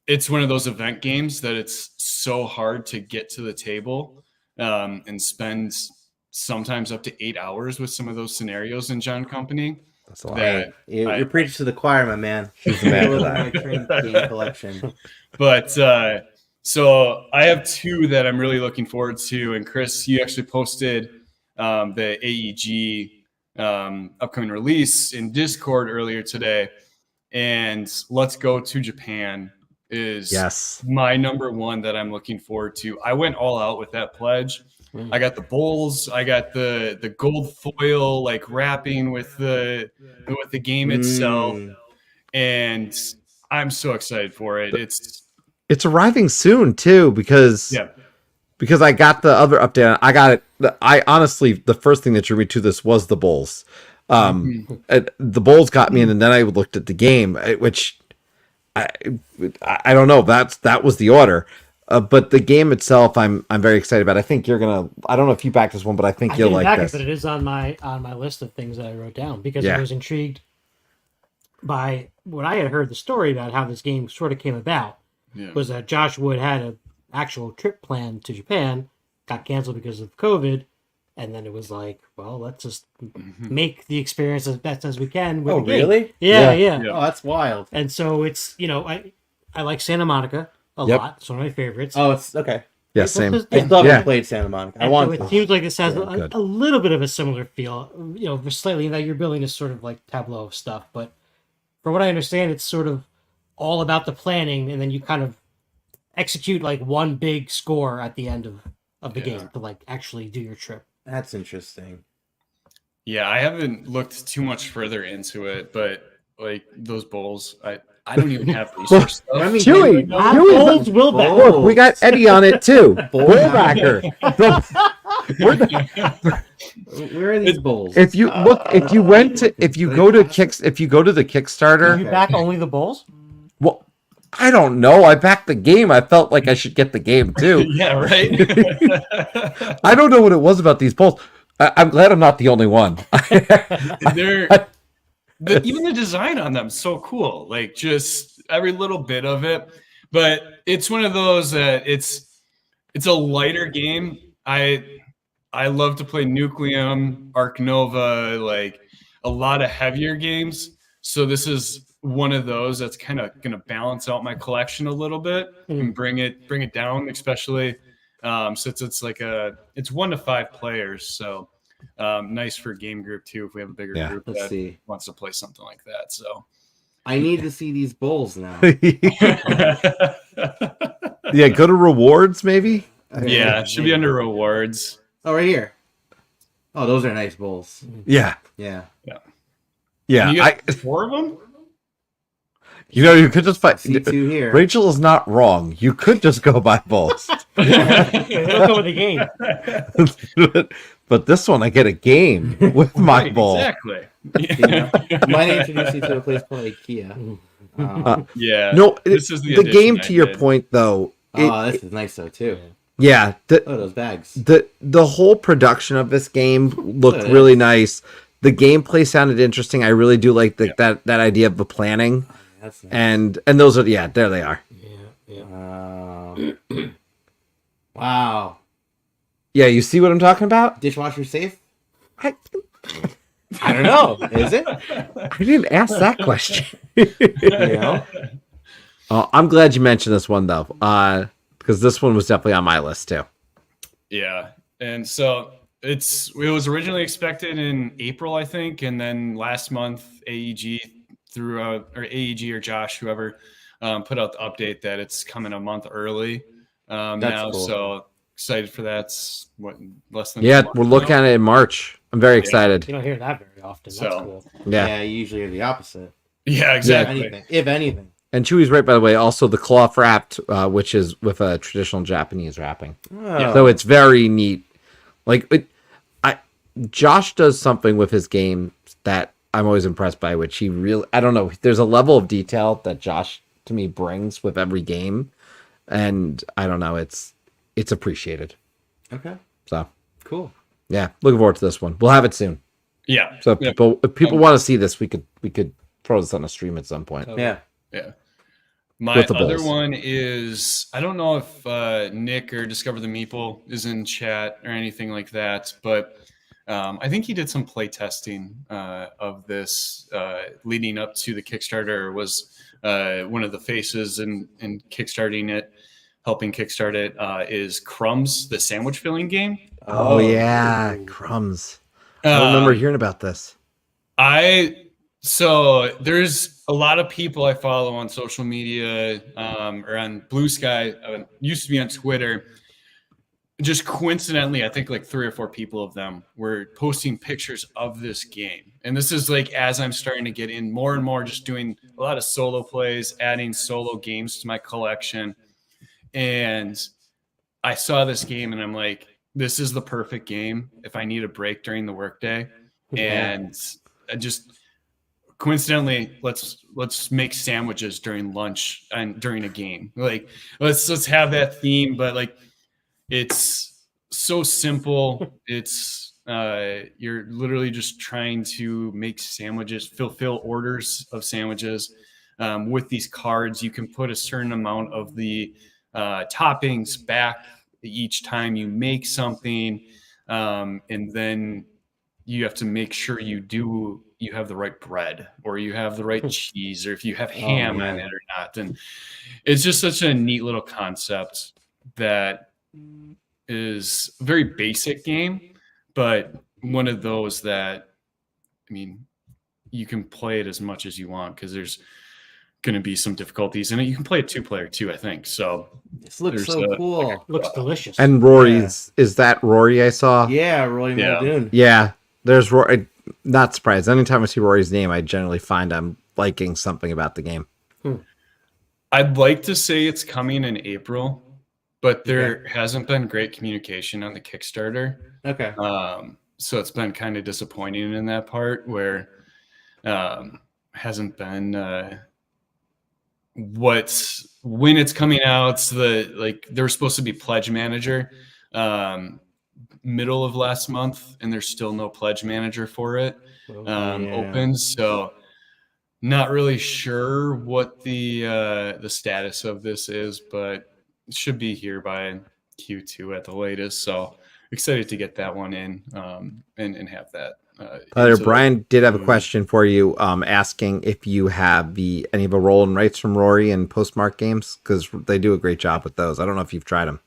it's one of those event games that it's so hard to get to the table and spend sometimes up to 8 hours with some of those scenarios in John Company. That's a lot. That You're preaching to the choir, my man. He's the man for Look that. at my train game collection. But so I have 2 that I'm really looking forward to. And Chris, you actually posted the AEG upcoming release in Discord earlier today. And Let's Go to Japan is Yes. my number 1 that I'm looking forward to. I went all out with that pledge. I got the bowls. I got the gold foil wrapping with the game itself, and I'm so excited for it. It's arriving soon too because I got the other update. I got it. I honestly, the first thing that drew me to this was the bowls. The bowls got me in, and then I looked at the game, which I don't know. That was the order. But the game itself, I'm very excited about. I think you're gonna. I don't know if you backed this one, but I think you'll like this. But it is on my list of things that I wrote down because Yeah. I was intrigued by what I had heard the story about how this game sort of came about. Yeah. Was that Josh Wood had an actual trip planned to Japan, got canceled because of COVID, and then it was like, well, let's just make the experience as best as we can. With Oh, the game. really? Yeah, Yeah. yeah. Oh, that's wild. And so it's I like Santa Monica a Yep. lot. It's one of my favorites. Oh, it's okay. Yeah, Well, same. this- I still haven't Yeah. played Santa Monica. I And want so to. it seems like this has Yeah, good. a little bit of a similar feel, slightly that you're building this sort of like tableau of stuff. But from what I understand, it's sort of all about the planning, and then you kind of execute like one big score at the end of the Yeah. game to like actually do your trip. That's interesting. Yeah, I haven't looked too much further into it, but like those bowls, I don't even have research stuff. I mean, Chewy, Have Chewy, bowls will back. Bowls. look, we got Eddie on it too. Bowl Bullbacker. Where are these bowls? If you look, if you went to, if you go to the Did Kickstarter, you back only the bowls? well, I don't know. I backed the game. I felt like I should get the game too. Yeah, right. I don't know what it was about these polls. I'm glad I'm not the only one. Even the design on them is so cool. Like just every little bit of it. But it's one of those that it's a lighter game. I love to play Nucleum, Arc Nova, like a lot of heavier games. So this is one of those that's kind of going to balance out my collection a little bit and bring it down, especially since it's like it's 1 to 5 players. So nice for a game group too if we have a bigger group Let's that see. wants to play something like that. So I need to see these bowls now. Yeah, go to rewards maybe. yeah, it should be under rewards. Oh, right here. Oh, those are nice bowls. Yeah, Yeah. yeah. You got 4 of them? You could just find. C2 here. Rachel is not wrong. You could just go buy balls. It'll go with the game. But this one, I get a game with my Right, ball. Exactly. You know? Might introduce you to a place called IKEA. Yeah. No, This is the the game. addition To I your did. point, though, Oh, this is nice though too. yeah, Oh, those bags. the whole production of this game looked Look at really nice. The gameplay sounded interesting. I really do like that idea of the planning, That's nice. and those are there they are. Wow. Yeah, you see what I'm talking about? Dishwasher safe? I, I don't know. Is it? I didn't ask that question. You know? Oh, I'm glad you mentioned this one though, because this one was definitely on my list too. Yeah. And so it was originally expected in April, I think, and then last month AEG threw out, or AEG or Josh, whoever, put out the update that it's coming a month early now. cool. So excited for that. It's, what, less than Yeah, a month we're looking now? at it in March. I'm very excited. You don't hear that very often. That's So- cool. Yeah. You usually are the opposite. Yeah, exactly. Anything. If anything. And Chewy's right, by the way. Also, the cloth wrapped, which is with a traditional Japanese wrapping. Oh. So it's very neat. Like Josh does something with his game that I'm always impressed by, which he really, I don't know. There's a level of detail that Josh to me brings with every game, and I don't know. It's appreciated. Okay. So Cool. yeah, looking forward to this one. We'll have it soon. Yeah. So yeah. if people want to see this, we could throw this on a stream at some point. Yeah. Yeah. My With the other bowls. one is, I don't know if Nick or Discover the Meeple is in chat or anything like that, but I think he did some play testing of this leading up to the Kickstarter. Was one of the faces in kickstarting it, helping kickstart it, is Crumbs, the sandwich filling game. Oh yeah, crumbs. I don't remember hearing about this. So there's a lot of people I follow on social media or on Blue Sky, used to be on Twitter. Just coincidentally, I think like 3 or 4 people of them were posting pictures of this game. And this is like as I'm starting to get in more and more, just doing a lot of solo plays, adding solo games to my collection. And I saw this game and I'm like, this is the perfect game if I need a break during the workday. And I just coincidentally, let's make sandwiches during lunch and during a game. Like let's have that theme, but like it's so simple. It's you're literally just trying to make sandwiches, fulfill orders of sandwiches. With these cards, you can put a certain amount of the toppings back each time you make something, and then you have to make sure you have the right bread or you have the right cheese or if you have ham on it or not. And it's just such a neat little concept that is a very basic game, but one of those that, I mean, you can play it as much as you want because there's going to be some difficulties in it. You can play it 2-player too, I think. So This looks There's so a- cool. Looks delicious. And Rory's is that Rory I saw? Yeah, Roy Yeah. Muldoon. Yeah, there's Rory. Not surprised. Anytime I see Rory's name, I generally find I'm liking something about the game. I'd like to say it's coming in April, but there hasn't been great communication on the Kickstarter. Okay. So it's been kind of disappointing in that part where hasn't been when it's coming out. There was supposed to be Pledge Manager middle of last month, and there's still no Pledge Manager for it open. So not really sure what the status of this is, but it should be here by Q2 at the latest. So excited to get that one in and have that. Brian did have a question for you, asking if you have any of the roll and rights from Rory and Postmark games, because they do a great job with those. I don't know if you've tried them.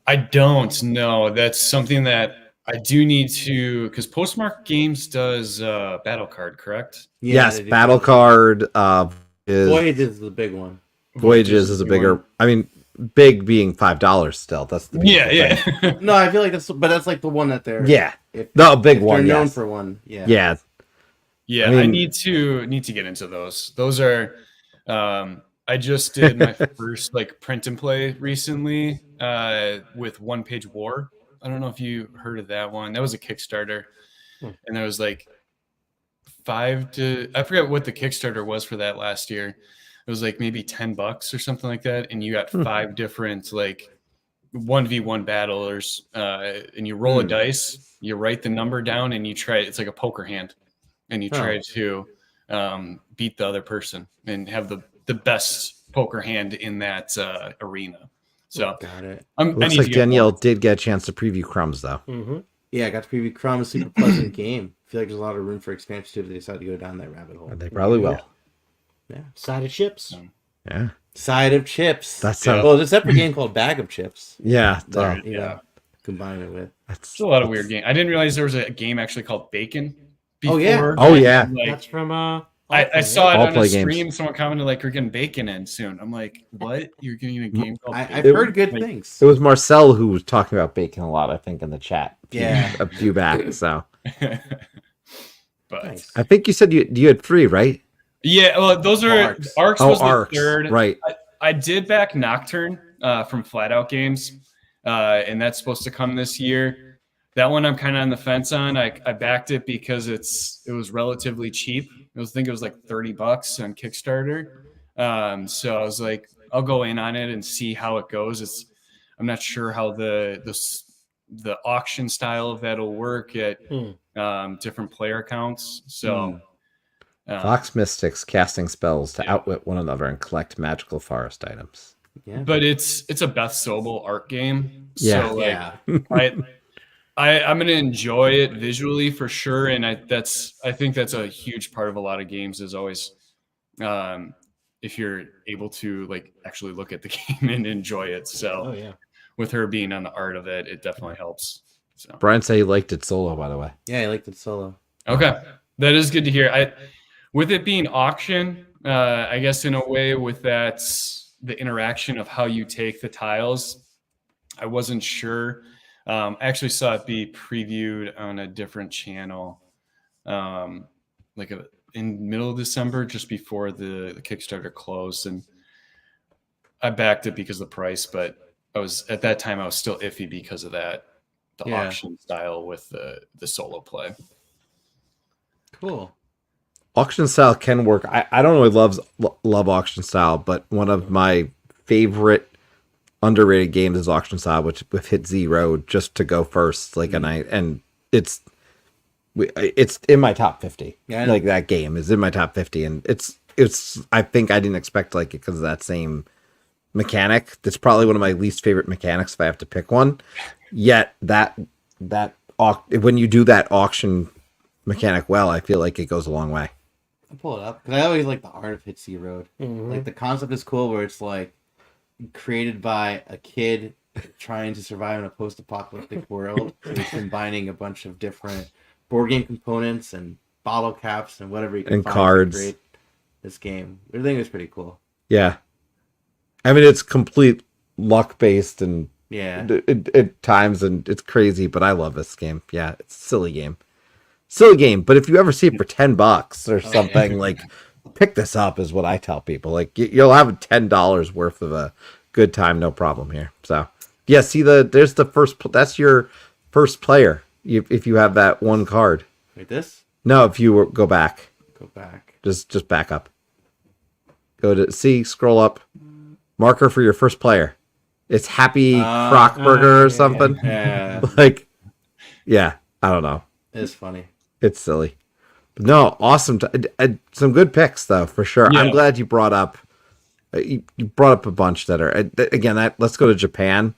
I don't know. That's something that I do need to, because Postmark Games does Battle Card, correct? Yeah, Yes, they do. Battle Card is Voyages is the big one. Voyages is a bigger. I mean, big being $5 still. That's the Yeah, thing. yeah. No, I feel like that's like the one that they're Yeah. If, No, a big if one. They're known Yes. for one. Yeah. Yeah. Yeah, I mean- I need to get into those. Those are I just did my first print and play recently with One Page War. I don't know if you heard of that one. That was a Kickstarter. And there was I forget what the Kickstarter was for that last year. It was maybe $10 or something like that, and you got 5 different 1v1 battlers, and you roll a dice, you write the number down, and you try. It's like a poker hand, and you try to beat the other person and have the best poker hand in that arena. So Got it. I Looks need to like get Danielle more. did get a chance to preview Crumbs, though. Mm-hmm. Yeah, I got to preview Chrome, a super pleasant game. I feel like there's a lot of room for expansion too if they decide to go down that rabbit hole. They probably will. Side of chips. Yeah. Side of chips. That's Yeah. Well, there's a separate game called Bag of Chips. Yeah. There, You know, combine it with. It's a lot of weird games. I didn't realize there was a game actually called Bacon. Oh, yeah. before. Oh, yeah. That's from I saw it All on play a stream. games. Someone commented you're getting bacon in soon. I'm like, what? You're getting a game called I've Bacon? heard good Like, things. It was Marcel who was talking about bacon a lot, I think, in the chat. Yeah. A few back. So but Nice. I think you said you had 3, right? yeah, well, those are Arcs. Arcs Oh, was the Arcs. third. Right. I did back Nocturne from Flat Out Games, and that's supposed to come this year. That one I'm kind of on the fence on. I backed it because it was relatively cheap. I think it was like $30 on Kickstarter. So I was like, I'll go in on it and see how it goes. I'm not sure how the auction style of that'll work at different player counts. So Fox Mystics casting spells to outwit one another and collect magical forest items. Yeah. but it's a Beth Sobel art game. Yeah. So Yeah. I'm gonna enjoy it visually for sure, and I think that's a huge part of a lot of games is always if you're able to actually look at the game and enjoy it. So Oh yeah. with her being on the art of it, it definitely helps. So Brian said he liked it solo, by the way. Yeah, I liked it solo. okay, that is good to hear. With it being auction, I guess in a way with that the interaction of how you take the tiles, I wasn't sure. I actually saw it be previewed on a different channel, in middle of December, just before the Kickstarter closed, and I backed it because of the price. But at that time I was still iffy because of the Yeah. auction style with the solo play. Cool. Auction style can work. I don't really love auction style, but one of my favorite underrated games is auction style, which with Hit Zero just to go first. And it's in my top 50. Yeah, I Like that game is in my top 50, and it's. I think I didn't expect to like it because of that same mechanic. That's probably one of my least favorite mechanics if I have to pick one. Yet when you do that auction mechanic well, I feel like it goes a long way. I'll pull it up because I always like the art of Hitsy Road. Mhm. Like the concept is cool, where it's created by a kid trying to survive in a post-apocalyptic world. He's combining a bunch of different board game components and bottle caps and whatever you can And find cards. to create this game. I think it's pretty cool. Yeah. I mean, it's complete luck based and Yeah. at times, and it's crazy, but I love this game. Yeah, it's a silly game. Silly game, but if you ever see it for $10 or something, like, pick this up is what I tell people. Like, you'll have $10 worth of a good time, no problem here. So, yeah, see, there's the first, that's your first player, if you have that one card. Wait, this? No, if you go back, Go back. just back up. Go to, see, scroll up, marker for your first player. It's Happy Crockburger or something. Yeah. Like, yeah, I don't know. It's funny. It's silly. But no, awesome. Some good picks though, for sure. Yeah. I'm glad you brought up. You brought up a bunch that are again. Let's go to Japan.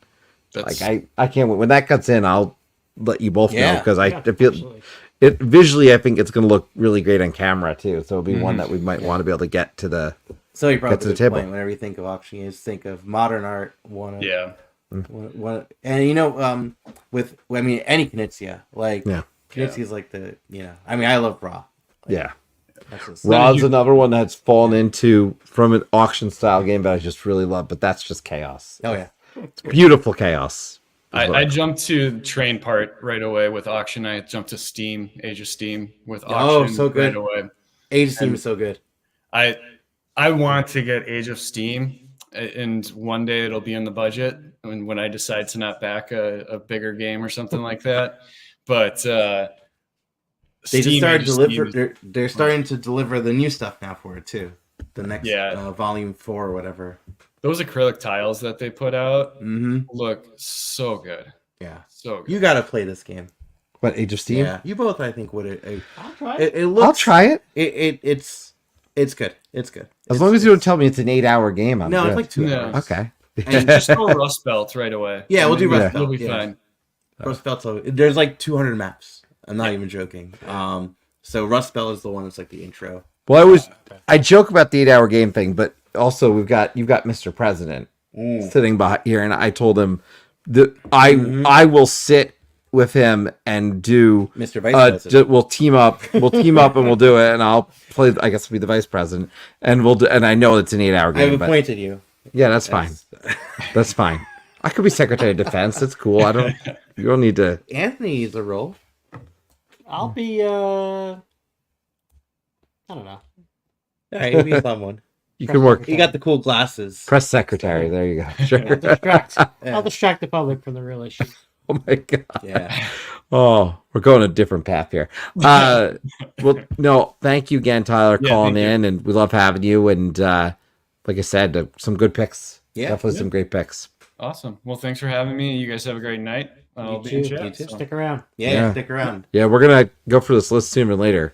That's, Like I can't wait when that cuts in. I'll let you both know Yeah. because Yeah, I feel absolutely. it visually. I think it's going to look really great on camera too. So it'll be one that we might want to be able to get to the. So you brought Get up to a the good table. point. Whenever you think of auction games, think of modern art. yeah. And you know, with any Knizia, like Yeah. Knizia is like the I mean, I love Raw. Yeah, That's just, Rod's another one that's fallen into from an auction style game that I just really love, but that's just chaos. oh yeah, Beautiful chaos. I jumped to the train part right away with auction. I jumped to Steam, Age of Steam with Oh, auction so good. right away. Age of Steam is so good. I want to get Age of Steam, and one day it'll be in the budget when I decide to not back a bigger game or something like that. But They just Steam, started Age of Steam deliver. They're starting to deliver the new stuff now for it too. The next volume 4 or whatever. those acrylic tiles that they put out Mm-hmm. look so good, Yeah, so good. you got to play this game. What, Age of Steam? Yeah, you both I think would. I'll try it. It looks. I'll try it. It's good. It's good. As long as you don't tell me it's an 8-hour game, I'm No, good. it's like 2 Yeah. hours. Okay. And Just go Rust Belt right away. Yeah, we'll do Yeah. Rust Belt. You'll be yeah. fine. Rust Belt's there's like 200 maps. I'm not even joking. So Rust Belt is the one that's like the intro. Well, I joke about the 8-hour game thing, but also you've got Mr. President sitting by here, and I told him that I will sit with him and do Mr. Vice President. we'll team up and we'll do it, and I'll play. I guess I'll be the vice president, and we'll do. And I know it's an 8-hour game, I've but appointed you. yeah, that's fine. That's fine. I could be Secretary of Defense. It's cool. You don't need to. Anthony needs a role. I'll be I don't know. Yeah, he'd be someone. You can work. He got the cool glasses. Press secretary. There you go. Sure. I'll distract the public from the real issue. Oh my god. Yeah. Oh, we're going a different path here. Well, no, thank you again, Tyler, Yeah, calling thank you. in, and we love having you. And like I said, some good picks. Yeah. Definitely some great picks. Awesome. Well, thanks for having me. You guys have a great night. I'll be in too. chat. You too. so. Stick around. Yeah, Yeah. stick around. Yeah, we're gonna go for this list sooner or later.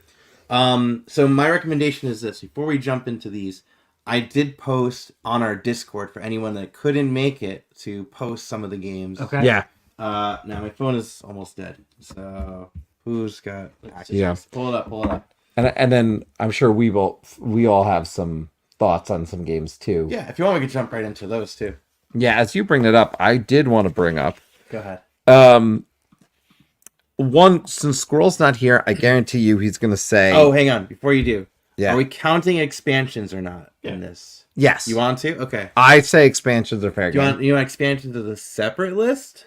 So my recommendation is this. Before we jump into these, I did post on our Discord for anyone that couldn't make it to post some of the games. Okay. Yeah, Now my phone is almost dead. So who's got access? Yeah. Pull it up. and then I'm sure we all have some thoughts on some games too. Yeah, if you want, we can jump right into those too. Yeah, as you bring it up, I did want to bring up Go ahead. one, since Squirrel's not here, I guarantee you he's gonna say, Oh, hang on. Before you do, yeah, are we counting expansions or not in this? yes, You want to? Okay. I say expansions are fair Do you game. want expansions of the separate list,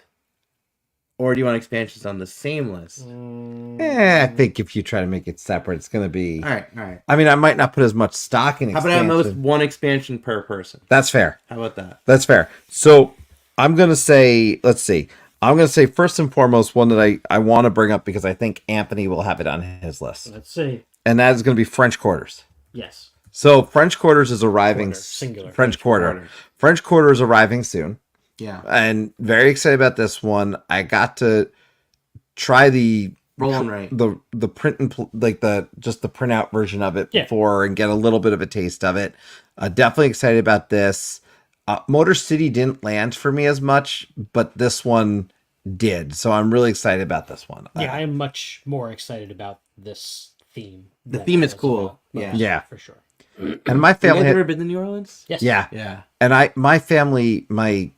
or do you want expansions on the same list? I think if you try to make it separate, it's gonna be. All right. I mean, I might not put as much stock in How about at expansion. most one expansion per person? That's fair. How about that? That's fair. So I'm gonna say, let's see. I'm gonna say first and foremost one that I want to bring up because I think Anthony will have it on his list, Let's see. and that is gonna be French Quarters. Yes. So French Quarters is arriving. Quarter, singular. French Quarter. Quarter. French Quarter is arriving soon, Yeah. and very excited about this one. I got to try the Rolling right. the print and like the printout version of it Yeah. before and get a little bit of a taste of it. Definitely excited about this. Motor City didn't land for me as much, but this one did. So I'm really excited about this one. Yeah, I am much more excited about this theme. The than theme I is was cool. about Yeah. most, Yeah. for sure. And my Have you family, guys ever been to New Orleans? Yes. yeah, Yeah. and my family, my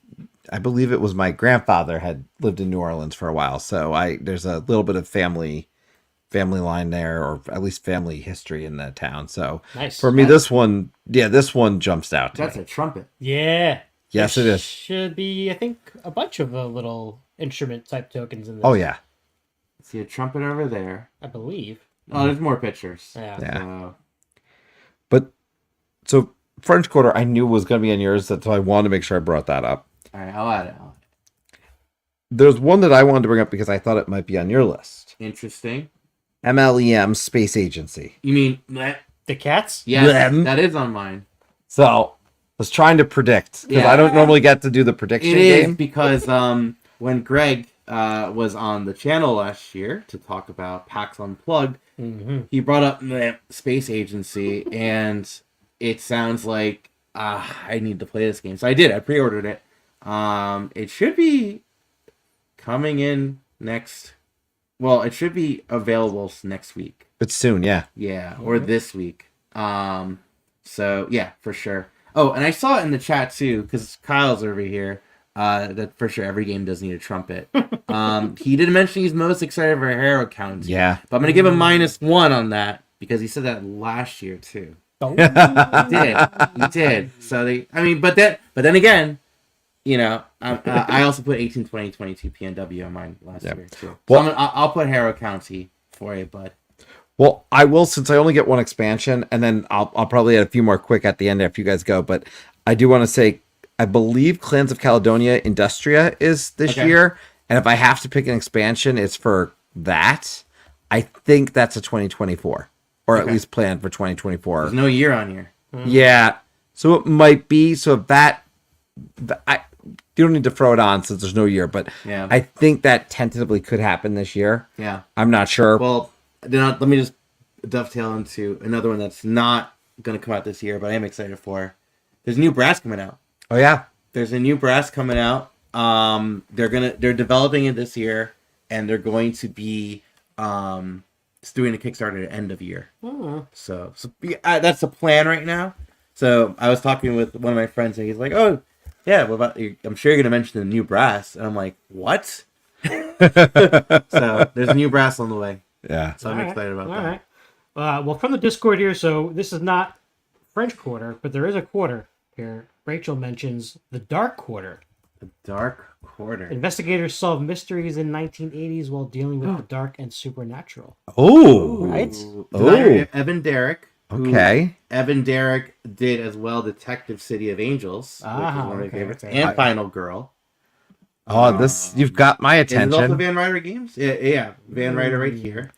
I believe it was my grandfather had lived in New Orleans for a while, so there's a little bit of family line there, or at least family history in that town. So Nice. for me, this one jumps out to That's me. a trumpet. Yeah. Yes, There it is. Should be, I think, a bunch of little instrument type tokens in this. Oh yeah, See a trumpet over there. I believe. Oh, there's more pictures. Yeah. Yeah. So, but so French Quarter, I knew was going to be on yours, so I wanted to make sure I brought that up. all right, I'll add it. There's one that I wanted to bring up because I thought it might be on your list. Interesting. MLEM Space Agency. You mean that? The cats? Yes, Them. that is on mine. So I was trying to predict because Yeah. I don't normally get to do the prediction It is game. because when Greg was on the channel last year to talk about PAX Unplugged, Mm-hmm. he brought up the Space Agency, and it sounds like I need to play this game. So I did. I pre-ordered it. It should be coming in next. Well, it should be available next week. It's soon, yeah. Yeah, or this week. So yeah, for sure. Oh, and I saw it in the chat too, because Kyle's over here. That for sure every game does need a trumpet. He did mention he's most excited for Hero County. Yeah. But I'm gonna give him -1 on that because he said that last year too. Oh. He did. So but then again, you know, I also put 18, 20, 22 PNW on mine last Yep. year too. So Well- I'll put Hero County for you, bud. Well, I will, since I only get one expansion, and then I'll probably add a few more quick at the end after you guys go. But I do want to say, I believe Clans of Caledonia Industria is this Okay. year, and if I have to pick an expansion, it's for that. I think that's a 2024, or at Okay. least planned for 2024. There's no year on here. Yeah, so it might be. So if you don't need to throw it on since there's no year, but Yeah. I think that tentatively could happen this year. Yeah. I'm not sure. Well, let me just dovetail into another one that's not going to come out this year, but I am excited for. There's new brass coming out. Oh yeah, There's a new brass coming out. They're developing it this year, and they're going to be doing a Kickstarter at the end of year. So yeah, that's the plan right now. So I was talking with one of my friends, and he's like, "Oh, yeah, what about? I'm sure you're gonna mention the new brass." And I'm like, "What?" So there's a new brass on the way. yeah. So I'm excited about that. All right. Well, from the Discord here, so this is not French Quarter, but there is a quarter here. Rachel mentions the Dark Quarter. The Dark Quarter. Investigators solve mysteries in 1980s while dealing with the dark and supernatural. Oh, Right? Designer Evan Derrick. who okay. Evan Derrick did as well Detective City of Angels, which is one of my okay, favorites, okay. and Final Girl. Oh, this you've got my And it's also attention. Van Ryder games. Yeah, Van Ryder right here.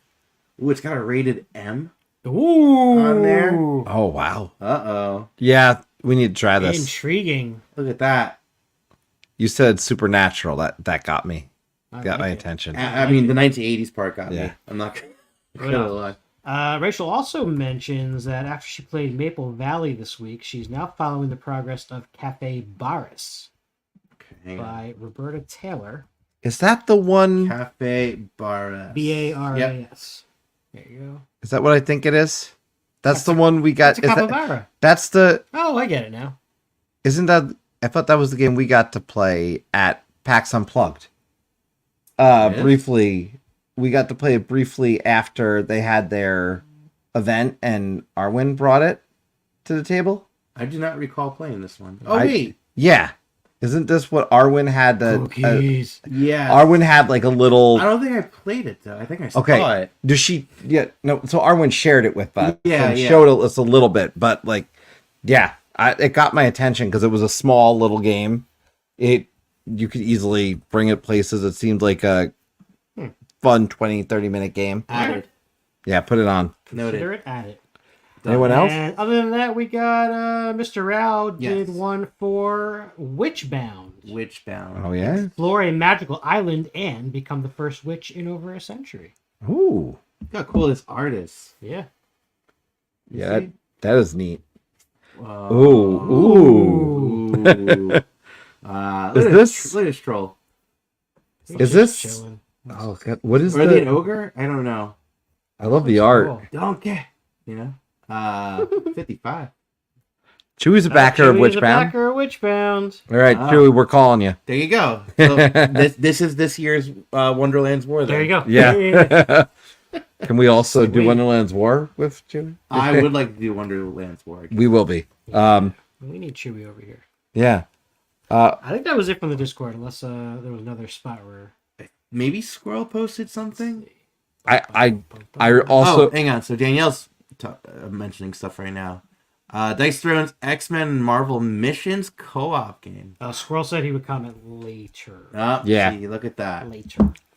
Ooh, it's got a rated M. Ooh. On there. Oh wow. Uh-oh. Yeah, we need to try this. Intriguing. Look at that. You said supernatural. That got me. I Got like my it. attention. I mean, the 1980s part got me. Yeah. I'm not gonna lie. Rachel also mentions that after she played Maple Valley this week, she's now following the progress of Cafe Barris Okay, hang on. by Roberta Taylor. Is that the one? Cafe Barras. Baras. There you go. Is that what I think it is? That's the one we got. It's a Is that, capybara. that's the. Oh, I get it now. Isn't that? I thought that was the game we got to play at PAX Unplugged. It is? Briefly, we got to play it briefly after they had their event, and Arwen brought it to the table. I do not recall playing this one. Oh, I- wait. Yeah, isn't this what Arwen had? Cookies. Yeah. Arwen had like a little. I don't think I played it, though. I think I saw Okay. it. Does she? Yeah. No. So Arwen shared it with us. Yeah, and yeah. showed us a little bit, but like, yeah, it got my attention because it was a small little game. You could easily bring it places. It seemed like a fun 20-30 minute game. Added. Yeah, put it on. Consider Noted. it added. Anyone else? And other than that, we got Mr. Rao did Yes. one for Witchbound. Witchbound. Oh yeah. Explore a magical island and become the first witch in over a century. Ooh. Look how cool this art is. Yeah. You Yeah, see? that is neat. Whoa. Ooh. Ooh. Ooh. Is Look at this- look at this troll. Is this? Chilling. Oh God, what is Are they an the? ogre? I don't know. I love the art. Cool. Don't get. You know. 55. Chewie's a backer of Chewie is a Witchbound. backer of Witchbound. All right, Ah. Chewie, we're calling you. There you go. So this is this year's Wonderland's War. Then. There you go. Yeah. Can we also do Sweet. Wonderland's War with Chewie? I would like to do Wonderland's War. Again. We will be. We need Chewie over here. Yeah. I think that was it from the Discord, unless there was another spot where. Maybe Squirrel posted something. I also Oh, hang on. So Danielle's mentioning stuff right now. Dice Thrones X-Men and Marvel Missions co-op game. Squirrel said he would comment later. Oh, Yeah. See, look at that.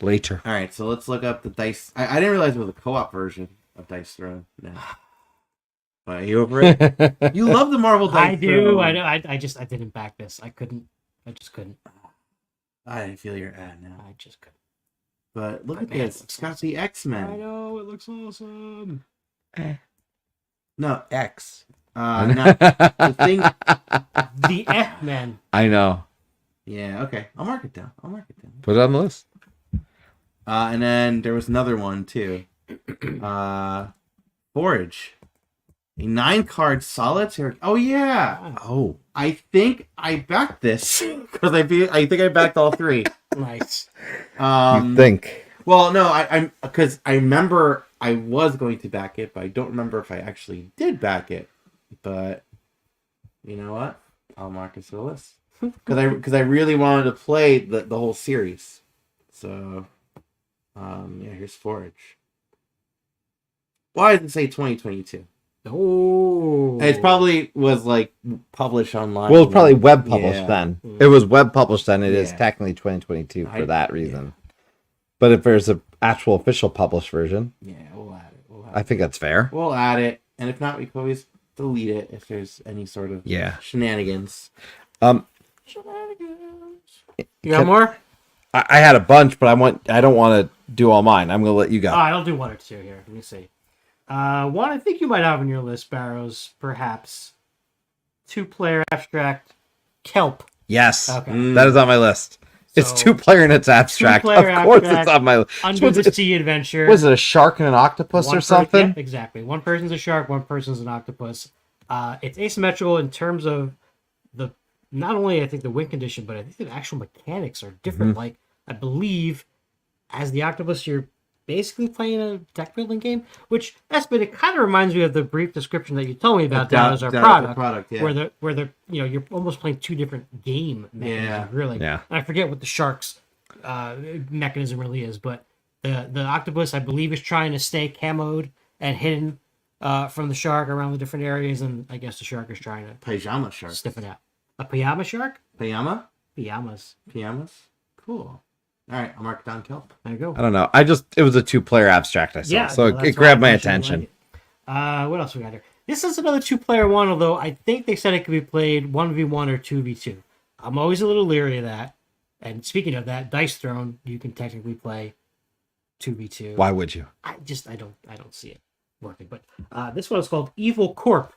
later. All right, so let's look up the Dice. I didn't realize it was a co-op version of Dice Throne. No. But are you over it? You love the Marvel Dice I do. Throne. I know. I didn't back this. I couldn't. I just couldn't. I feel your ad now. I just couldn't. But look My at bad. this. It's got the X-Men. know. It looks awesome. No, X. No, the thing. The F-Men. I know. Yeah, okay. I'll mark it down. Put it on the list. And then there was another one too. Forage. A 9-card solitaire. Oh yeah. Oh. I think I backed this because I think I backed all three. Nice. You think? Well, no, I'm because I remember I was going to back it, but I don't remember if I actually did back it. But you know what? I'll mark it to the list because I really wanted to play the whole series. So, yeah, here's Forage. Why did it say 2022? Oh. It probably was like published online. Well, it's probably web published Yeah. then. It was web published then. It is Yeah. technically 2022 for I- that reason. But if there's an actual official published version, Yeah, we'll add it. I think that's fair. We'll add it, and if not, we can always delete it if there's any sort of Yeah. shenanigans. You got more? I had a bunch, but I don't want to do all mine. I'm gonna let you go. I'll do one or two here. Let me see. One I think you might have on your list, Barrows, perhaps. 2-player abstract Kelp. Yes, Okay. that is on my list. It's So, 2-player and it's abstract. Of two-player course, abstract, it's on my list. Under the Sea Adventure. Was it a shark and an octopus or something? Yeah, exactly. One person's a shark, one person's an octopus. It's asymmetrical in terms of the not only I think the win condition, but I think the actual mechanics are different. Like I believe, as the octopus, you're basically playing a deck building game, which it kind of reminds me of the brief description that you told me about that as our product, yeah. where the you're almost playing two different game mechanisms, Yeah. really. Yeah. And I forget what the shark's mechanism really is, but the octopus I believe is trying to stay camoed and hidden from the shark around the different areas, and I guess the shark is trying to Pajama shark. sniff it out. A pajama shark? Pajama? Pajamas. Pajamas? Cool. All right, I'll mark it down, Kelp. There you go. I don't know. It was a 2-player abstract I saw, so well, that's it why grabbed I my mentioned I attention. like it. What else we got here? This is another 2-player one, although I think they said it could be played 1v1 or 2v2. I'm always a little leery of that. And speaking of that, Dice Throne, you can technically play 2v2. Why would you? I don't see it working. But this one is called Evil Corp.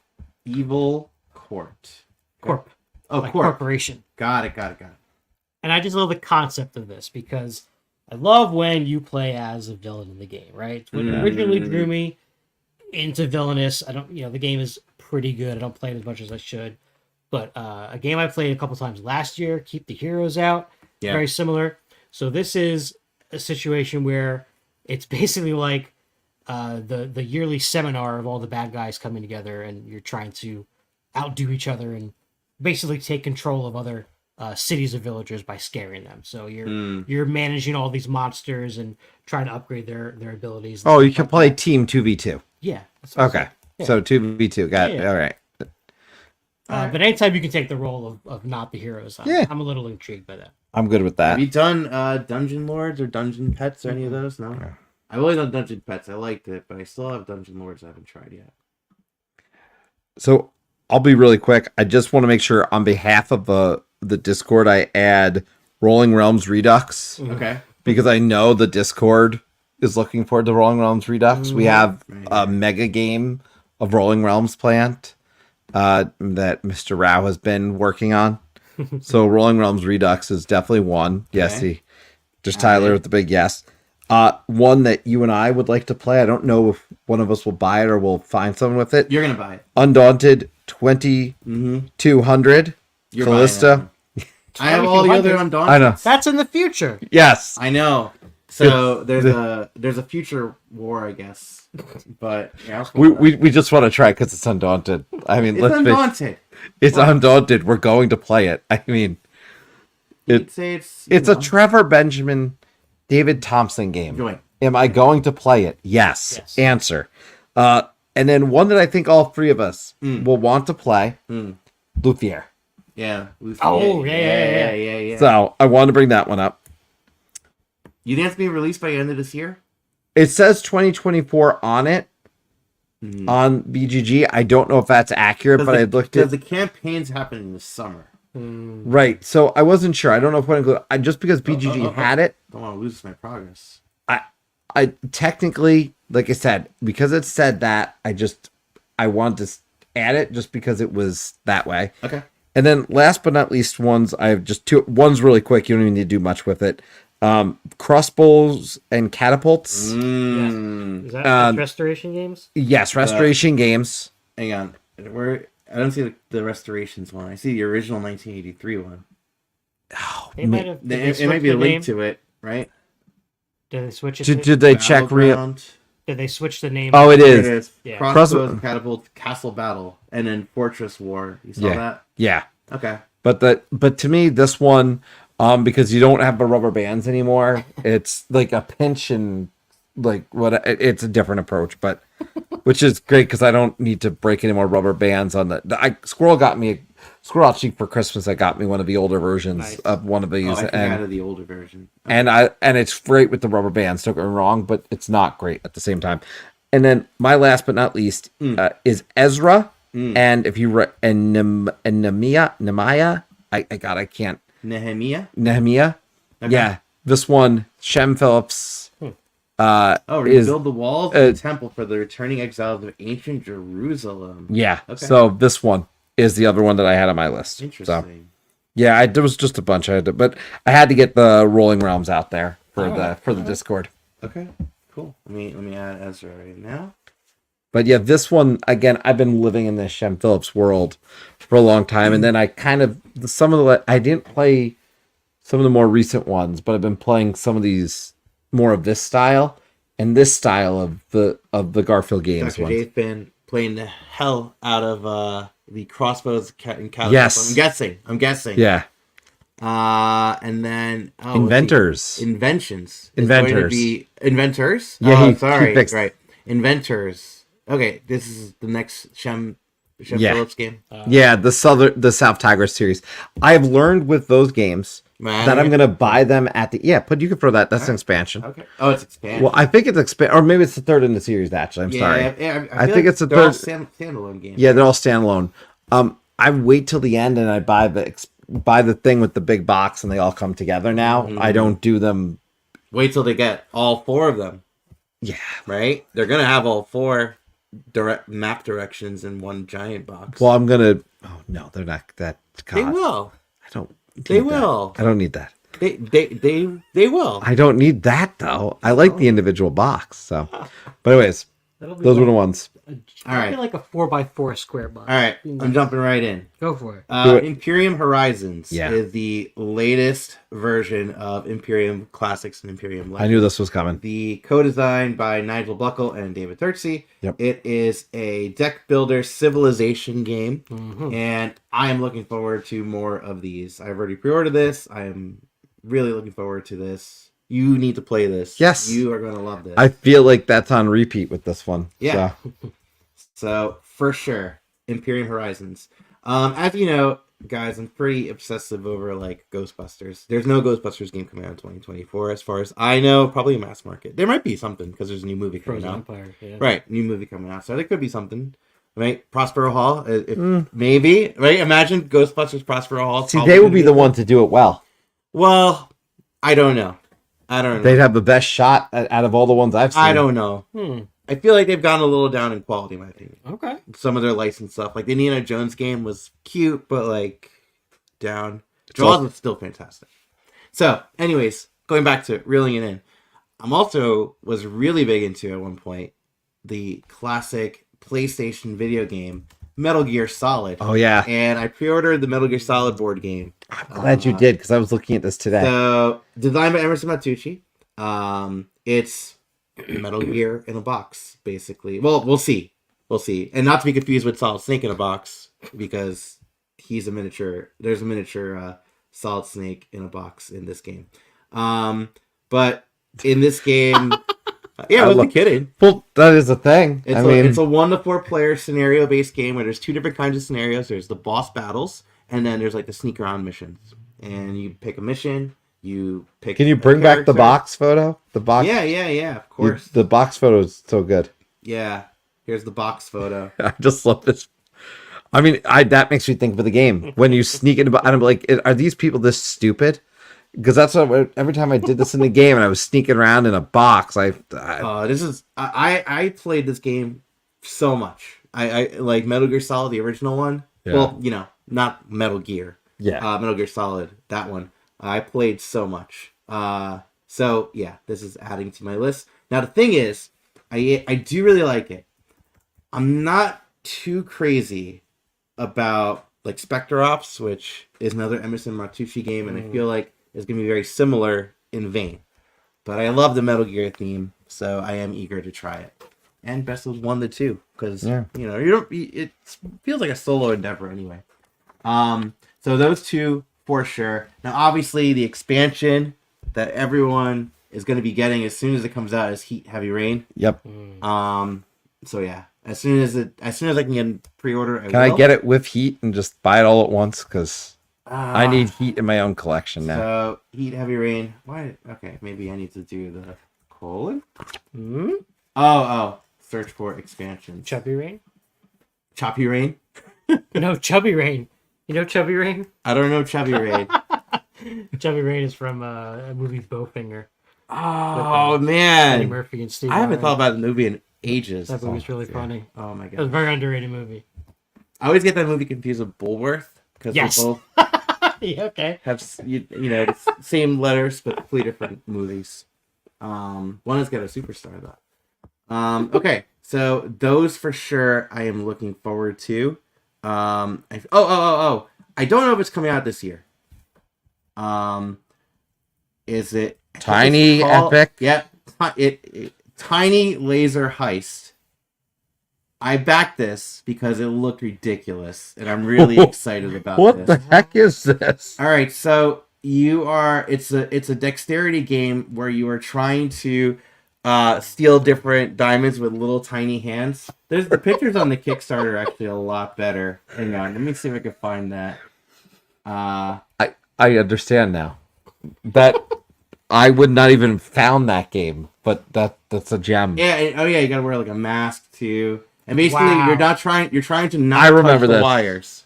Evil Court. Corp. Oh, Like Court. corporation. Got it. And I just love the concept of this because I love when you play as a villain in the game, right? It's what originally drew me into villainous. The game is pretty good. I don't play it as much as I should. But a game I played a couple times last year, Keep the Heroes Out, Yeah. very similar. So this is a situation where it's basically like the yearly seminar of all the bad guys coming together, and you're trying to outdo each other and basically take control of other cities or villagers by scaring them. So you're managing all these monsters and trying to upgrade their abilities. Oh, you can play Team 2v2. Yeah. that's what I'm Okay. saying. Yeah. So 2v2. Got it. Yeah. All right. But anytime you can take the role of not the heroes, Yeah. I'm a little intrigued by that. I'm good with Have that. you done Dungeon Lords or Dungeon Pets or any of those? No? I've only done Dungeon Pets. I liked it, but I still have Dungeon Lords I haven't tried yet. So I'll be really quick. I just want to make sure on behalf of the Discord, I add Rolling Realms Redux Okay. because I know the Discord is looking forward to Rolling Realms Redux. We have a mega game of Rolling Realms planned that Mr. Rao has been working on. So Rolling Realms Redux is definitely one. Yes, Okay. he just Tyler with the big yes. One that you and I would like to play. I don't know if one of us will buy it or we'll find someone with it. You're going to buy it. Undaunted Mm-hmm. 2200. You're Callista. buying that one. I have all the other 2200. Undaunted. I know. That's in the future. Yes. I know. So there's a future war, I guess. But yeah, I'll go with that. We just want to try because it's Undaunted. I mean, It's let's face Undaunted. it's Undaunted. We're going to play it. I mean, You'd say it's it's a Trevor Benjamin, David Thompson game. Join. Am I going to play it? Yes. Yes. Answer. And then one that I think all three of us will want to play, Luthier. Yeah. Oh, yeah. So I want to bring that one up. You think it's being released by the end of this year? It says 2024 on it on BGG. I don't know if that's accurate, but I looked at the campaign's happening this summer. right. So I wasn't sure. I don't know if I include just because BGG had it. Don't want to lose my progress. I technically, like I said, because it said that, I wanted to add it just because it was that way. Okay. And then last but not least, I have just two. One's really quick. You don't even need to do much with it. Crossbows and catapults. Is that restoration games? Yes, restoration games. Hang on. I don't see the restorations one. I see the original 1983 one. They might have. It might be a link to it, right? Did they switch it? Did they check real? Battleground. Did they switch the name? Oh, it There is. it is. Yeah. Crossbows and catapult, castle battle, and then fortress war. You saw that? Yeah. Okay. But to me, this one, because you don't have the rubber bands anymore, it's like a pinch and like it's a different approach, but which is great because I don't need to break any more rubber bands on Squirrel got me a Squirrel Cheek for Christmas. That got me one of the older versions of one of these, I think I had the older version. and it's great with the rubber bands. Don't get me wrong, but it's not great at the same time. And then my last but not least is Ezra. And if you and Nehemiah, I can't. Nehemiah. Okay. Yeah, this one, Shem Phillips. Rebuild the walls of the temple for the returning exiles of ancient Jerusalem. Yeah, Okay. so this one is the other one that I had on my list. Interesting. So yeah, there was just a bunch but I had to get the Rolling Realms out there for the Discord. Okay. Cool. Let me add Ezra right now. But yeah, this one again, I've been living in this Shem Phillips world for a long time, and then I I didn't play some of the more recent ones, but I've been playing some of these more of this style and this style of the Garfield games. Dr. J's been playing the hell out of the crossbows and catapults. Yes. I'm guessing. Yeah, And then Inventors. Inventions. It's Inventors. going to be Inventors. Yeah, he sorry. fixed- Right. Inventors. Okay, this is the next Shem Yeah. Phillips game. yeah, the South Tigris series. I have learned with those games that I'm gonna buy them at the but you can throw that. That's an expansion. Okay. Oh, it's expanded. Well, I think it's or maybe it's the third in the series. Actually, I'm sorry. I think feel it's the they're all third- standalone games. Yeah, they're all standalone. I wait till the end and I buy the thing with the big box and they all come together now. I don't do them. Wait till they get all four of them. Yeah. Right? They're gonna have all four direct map directions in one giant box. Well, I'm gonna. Oh no, they're not that. God, they will. I don't. They need that. will. I don't need that. They will. I don't need that though. I like the individual box. So, but anyways, That'll be those were like, the ones. All right. Like a 4x4 square box. All right, I'm jumping right in. Go for it. Do it. Imperium Horizons Yeah. is the latest version of Imperium Classics and Imperium I Legends. knew this was coming. The co-designed by Nigel Buckle and David Turtsey. Yep. It is a deck builder civilization game, and I am looking forward to more of these. I've already pre-ordered this. I am really looking forward to this. You need to play this. Yes. You are going to love this. I feel like that's on repeat with this one. Yeah. So, So for sure, Imperium Horizons. As you know, guys, I'm pretty obsessive over like Ghostbusters. There's no Ghostbusters game coming out in 2024, as far as I know. Probably a mass market. There might be something because there's a new movie coming Frozen out. Empire. Yeah. Right, new movie coming out. So there could be something. Right, Prospero Hall. Maybe. Right, imagine Ghostbusters Prospero Hall. see, they would be the one to do it well. Well, I don't know. They'd have the best shot out of all the ones I've seen. I don't know. I feel like they've gone a little down in quality, in my opinion. Okay. Some of their licensed stuff, like the Indiana Jones game, was cute, but like down. Jaws was still fantastic. So, anyways, going back to it, reeling it in. I'm also was really big into at one point the classic PlayStation video game Metal Gear Solid. Oh yeah, And I pre-ordered the Metal Gear Solid board game. I'm glad you did because I was looking at this today. So, designed by Emerson Matsuuchi. It's Metal Gear in a box, basically. Well, we'll see. We'll see. And not to be confused with Solid Snake in a box, because he's a miniature. There's a miniature Solid Snake in a box in this game. But in this game, yeah, I wasn't kidding. Well, that is a thing. It's a 1 to 4 player scenario based game where there's 2 different kinds of scenarios. There's the boss battles, and then there's like the sneak around missions. And you pick a mission. You pick. Can you bring back the character. box photo? The box. Yeah. Of course. The box photo is so good. Yeah. Here's the box photo. I just love this. I mean, that makes me think of the game when you sneak into. And I'm like, are these people this stupid? Because that's what every time I did this in the game and I was sneaking around in a box. I played this game so much. I like Metal Gear Solid, the original one. Yeah. Well, not Metal Gear. Yeah. Metal Gear Solid, that one. I played so much. So yeah, this is adding to my list. Now the thing is, I do really like it. I'm not too crazy about like Spectre Ops, which is another Emerson Matsuuchi game, and I feel like it's gonna be very similar in vein. But I love the Metal Gear theme, so I am eager to try it. And best of 1 to 2, because it feels like a solo endeavor anyway. So those two for sure. Now, obviously, the expansion that everyone is going to be getting as soon as it comes out is Heat Heavy Rain. Yep. So yeah, as soon as I can get pre-order, Can I get it with Heat and just buy it all at once? Because I need Heat in my own collection now. So Heat Heavy Rain. Why? Okay, maybe I need to do the colon. Oh. Search for expansions. Chubby Rain? Choppy Rain. No, Chubby Rain. You know Chubby Rain? I don't know Chubby Rain. Chubby Rain is from a movie Bowfinger. Oh Eddie man, Murphy and Steve I haven't Martin. thought about the movie in ages. That movie's really funny. Oh my It was a god, very underrated movie. I always get that movie confused with Bulworth because Yes. they both Yeah, okay. have the same letters but completely different movies. One has got a superstar though. Okay, so those for sure I am looking forward to. I don't know if it's coming out this year. Is it Tiny Epic? Yep. Tiny Laser Heist. I backed this because it looked ridiculous, and I'm really excited about What this. the heck is this? All right, so it's a dexterity game where you are trying to steal different diamonds with little tiny hands. There's the pictures on the Kickstarter are actually a lot better. Hang on, let me see if I can find that. I understand now. That I would not even found that game, but that's a gem. Yeah, you gotta wear like a mask too. And basically Wow. you're trying to not I remember touch the this. wires.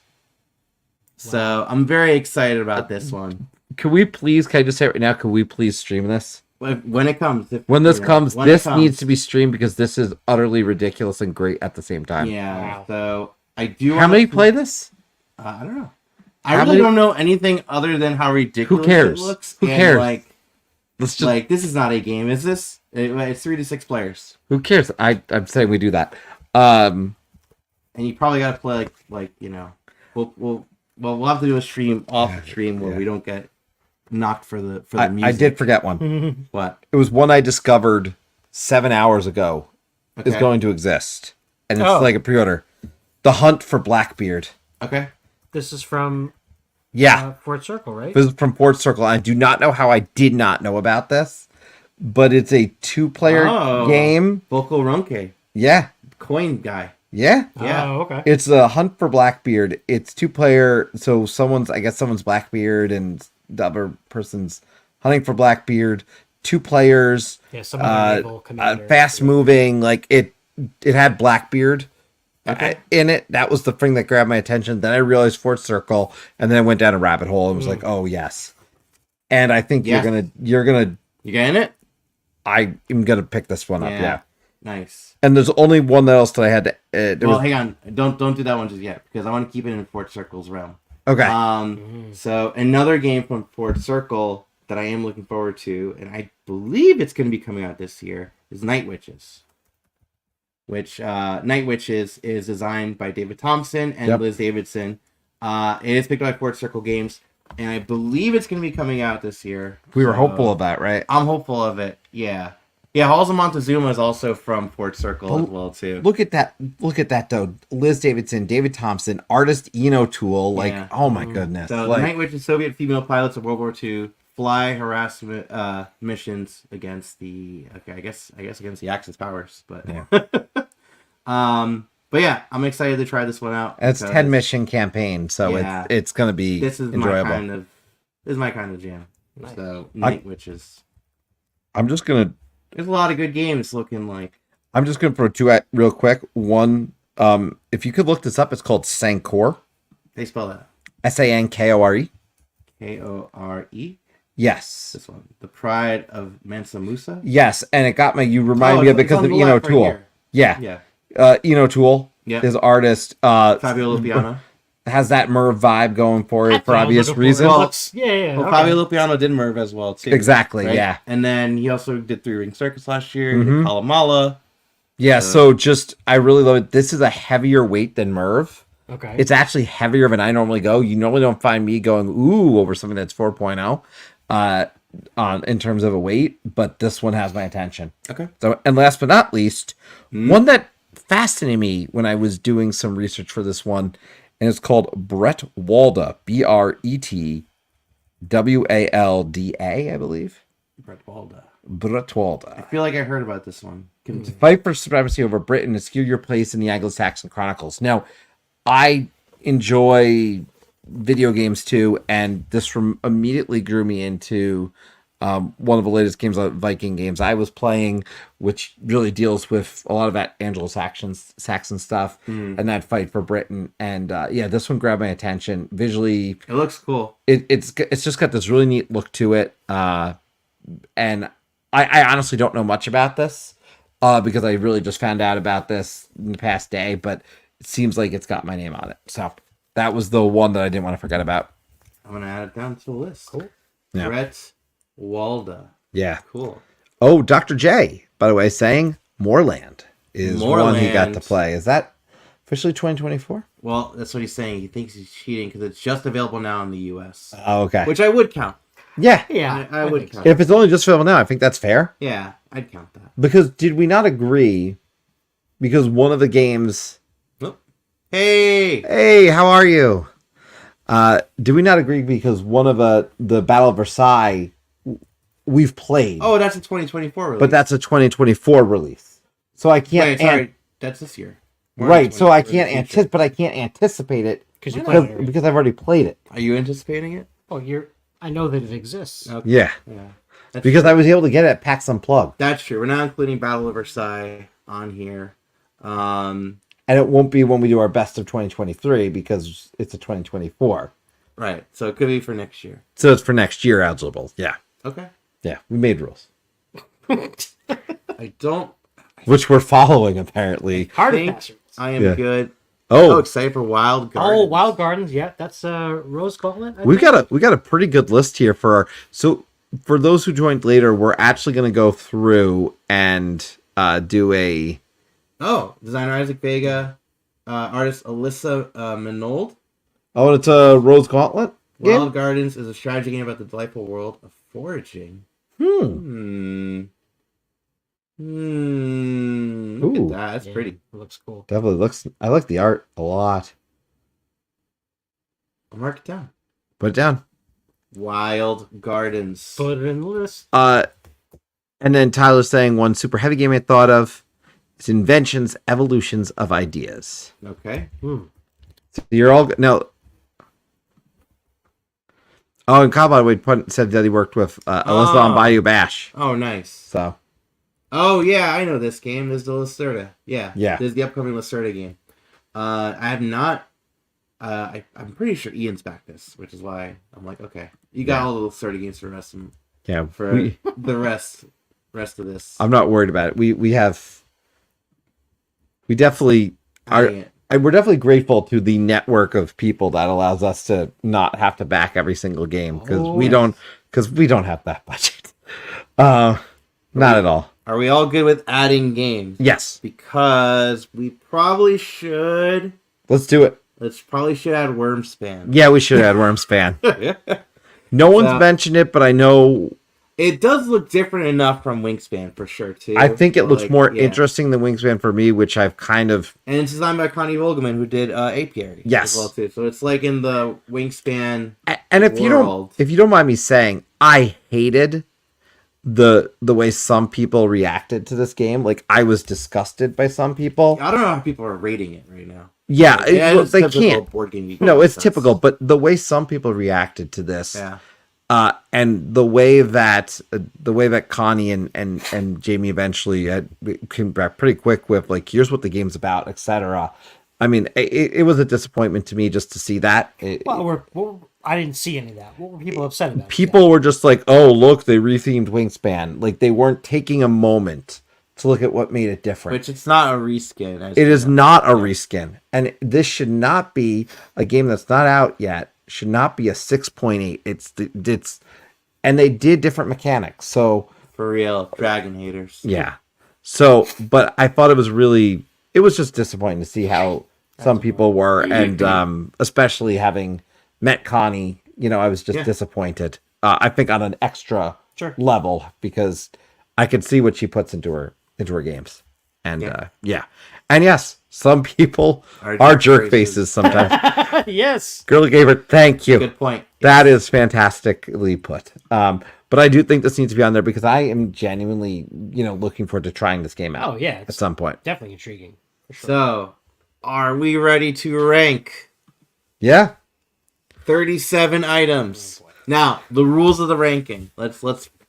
So I'm very excited about this one. Can I just say it right now, can we please stream this? When it comes. When this comes, when it this comes. needs to be streamed because this is utterly ridiculous and great at the same time. Yeah, Wow. so I do How many play this? I don't know. I How really many- don't know anything other than how ridiculous cares? it looks. Who and, cares? Like, Let's just. like this is not a game, is this? It's 3 to 6 players, Who cares? I'm saying we do that. and you probably gotta play we'll have to do a stream off stream where we don't get knocked for the music. I did forget one. What? It was one I discovered 7 hours ago. Is Okay. going to exist, and it's Oh. like a pre-order. The Hunt for Blackbeard. Okay. This is from Yeah, Fort Circle, right? this is from Port Circle. I do not know how I did not know about this, but it's a 2-player Oh. game. Vocal Runke, Yeah, coin guy. yeah. Yeah. Oh, okay. It's a Hunt for Blackbeard. It's 2-player, so someone's Blackbeard and the other person's hunting for Blackbeard. 2 players, Yeah, some other naval commander. fast moving. Like it had Blackbeard Okay. in it. That was the thing that grabbed my attention. Then I realized Fort Circle, and then I went down a rabbit hole and was like, oh yes. And I think Yeah. you're gonna. You getting it? I am gonna pick this one up. Yeah. Nice. And there's only one else that I had to. Hang on. Don't do that one just yet because I want to keep it in Fort Circle's realm. okay. So another game from Fort Circle that I am looking forward to, and I believe it's going to be coming out this year, is Night Witches. which Night Witches is designed by David Thompson and Yep. Liz Davidson. It is picked up by Fort Circle Games, and I believe it's going to be coming out this year. We were So, hopeful of that, right? I'm hopeful of it. Yeah. Yeah, Halls of Montezuma is also from Fort Circle as well too. Look at that! Look at that though. Liz Davidson, David Thompson, artist Ian O'Toole. Like, Yeah. oh my goodness! So like, the Night Witches, Soviet female pilots of World War II, fly harassment missions against the I guess against the Axis powers, but but yeah, I'm excited to try this one out. it's because 10 mission campaign, so Yeah. it's gonna be This is enjoyable. my kind of jam. Nice. So Night Witches. I'm just gonna There's a lot of good games looking like. throw two at real quick. One, if you could look this up, it's called Sankore, They spell that Sankore. Kore. Yes, This one, The Pride of Mansa Musa. yes, and it got me. You remind Oh, me of it's because on of the Ian left right O'Toole. here. Yeah, Yeah, Ian O'Toole Yeah. is artist. Fabio Lupiano. Has that Merv vibe going for it That's for what I was obvious looking for. reasons. It looks- yeah. Well, okay. Fabio Lupiano did Merv as well too. Exactly, right? yeah. And then he also did Three Ring Circus last year. Mhm. Did Kalamala. Yeah, so just I really love it. This is a heavier weight than Merv. Okay. It's actually heavier than I normally go. You normally don't find me going ooh over something that's 4.0 on in terms of a weight, but this one has my attention. Okay. So, and last but not least, one that fascinated me when I was doing some research for this one, and it's called Brett Walda, Bretwalda, I believe. Brett Walda. Brett I Walda. feel like I heard about this one. Fight for supremacy over Britain and secure your place in the Anglo-Saxon Chronicles. Now, I enjoy video games too, and this immediately drew me into one of the latest games, Viking games I was playing, which really deals with a lot of that Anglo-Saxon stuff and that fight for Britain. And yeah, this one grabbed my attention visually. It looks cool. It's just got this really neat look to it, and I honestly don't know much about this because I really just found out about this in the past day, but it seems like it's got my name on it. So that was the one that I didn't want to forget about. I'm gonna add it down to the list. Cool. Yeah. Brett Walda. Yeah. Cool. Oh, Dr. J, by the way, saying Moorland is one he got to Moorland. play. Is that officially 2024? Well, that's what he's saying. He thinks he's cheating because it's just available now in the U.S., Oh, okay. which I would count. Yeah. Yeah. I would think so. count. If it's only just available now, I think that's fair. Yeah, I'd count that. Because did we not agree? Because one of the games. Hey, Hey, how are you? Did we not agree because one of the Battle of Versailles we've played, oh, that's a 2024 release. but that's a 2024 release, so I can't. Wait, sorry, that's this year. We're on Right, so I 2024 can't in the future. anticipate. But I can't anticipate it Because you Why played not? it already. because I've already played it. Are you anticipating it? Oh, I know that it exists. Okay. Yeah, Yeah, that's because I was able to get it at PAX Unplugged, That's true. We're not including Battle of Versailles on here. and it won't be when we do our best of 2023 because it's a 2024. Right. So it could be for next year. So it's for next year eligible. Yeah, Okay. yeah, we made rules, I don't which we're following apparently. Hard think bastards. I am Yeah. good. Oh, Oh, excited for Wild Gardens. Oh, Wild Gardens. Yeah, that's Rose Gauntlet. I we think. got a pretty good list here for our. So for those who joined later, we're actually going to go through and do a. Oh, designer Isaac Vega, artist Alyssa Minold. Oh, it's a Rose Gauntlet game. Wild Gardens is a strategy game about the delightful world of foraging. Hmm. Look Ooh. at that. That's Yeah, pretty. It looks cool. Definitely looks. I like the art a lot. I'll mark it down. Put it down. Wild Gardens. Put it in the list. And then Tyler's saying one super heavy game I thought of. It's Inventions, Evolutions of Ideas. Okay. Hmm. So you're all now. Oh, and Kyle, by the way, said that he worked with Alyssa on Oh. Bayou Bash. Oh, nice. So Oh, yeah, I know this game. This is the Lacerda. Yeah. Yeah. This is the upcoming Lacerda game. I have not... I'm pretty sure Ian's backed this, which is why I'm like, okay. You got Yeah. all the Lacerda games for the rest of, yeah, for the rest of this. I'm not worried about it. We definitely I are. think it- We're definitely grateful to the network of people that allows us to not have to back every single game because Oh, we yes. don't have that budget. Not at all. Are we all good with adding games? Yes. Because we probably should. Let's do it. Let's probably should add Wormspan. Yeah, we should add Wormspan. No one's mentioned it, but I know. It does look different enough from Wingspan for sure too. I think it But, looks like, more yeah. interesting than Wingspan for me, which I've kind of. And it's designed by Connie Volgeman, who did Apiary. Yes. As well too. So it's like in the Wingspan. And if world. you don't mind me saying, I hated the way some people reacted to this game. Like I was disgusted by some people. I don't know how people are rating it right now. Yeah, well, it's they typical can't. Board game No, it's nonsense. typical. But the way some people reacted to this, Yeah. and the way that Connie and Jamie eventually came back pretty quick with like, here's what the game's about, etc. I mean, it was a disappointment to me just to see that. I didn't see any of that. What were people upset about? People were just like, "Oh, look, they rethemed Wingspan." Like they weren't taking a moment to look at what made it different. Which it's not a reskin. It is not a reskin, and this should not be a game that's not out yet. Should not be a 6.8. It's, and they did different mechanics. So For real, dragon haters. yeah. So, but I thought it was just disappointing to see how some people were, and especially having met Connie, I was just disappointed. I think on an extra level because I could see what she puts into her games, and and yes, some people are jerk faces sometimes. Yes. Girly Gamer, thank you. Good point. That is fantastically put. But I do think this needs to be on there because I am genuinely, looking forward to trying this game out. Oh yeah, at it's some point. definitely intriguing. For sure. So, are we ready to rank Yeah. 37 items? Now, the rules of the ranking. Let's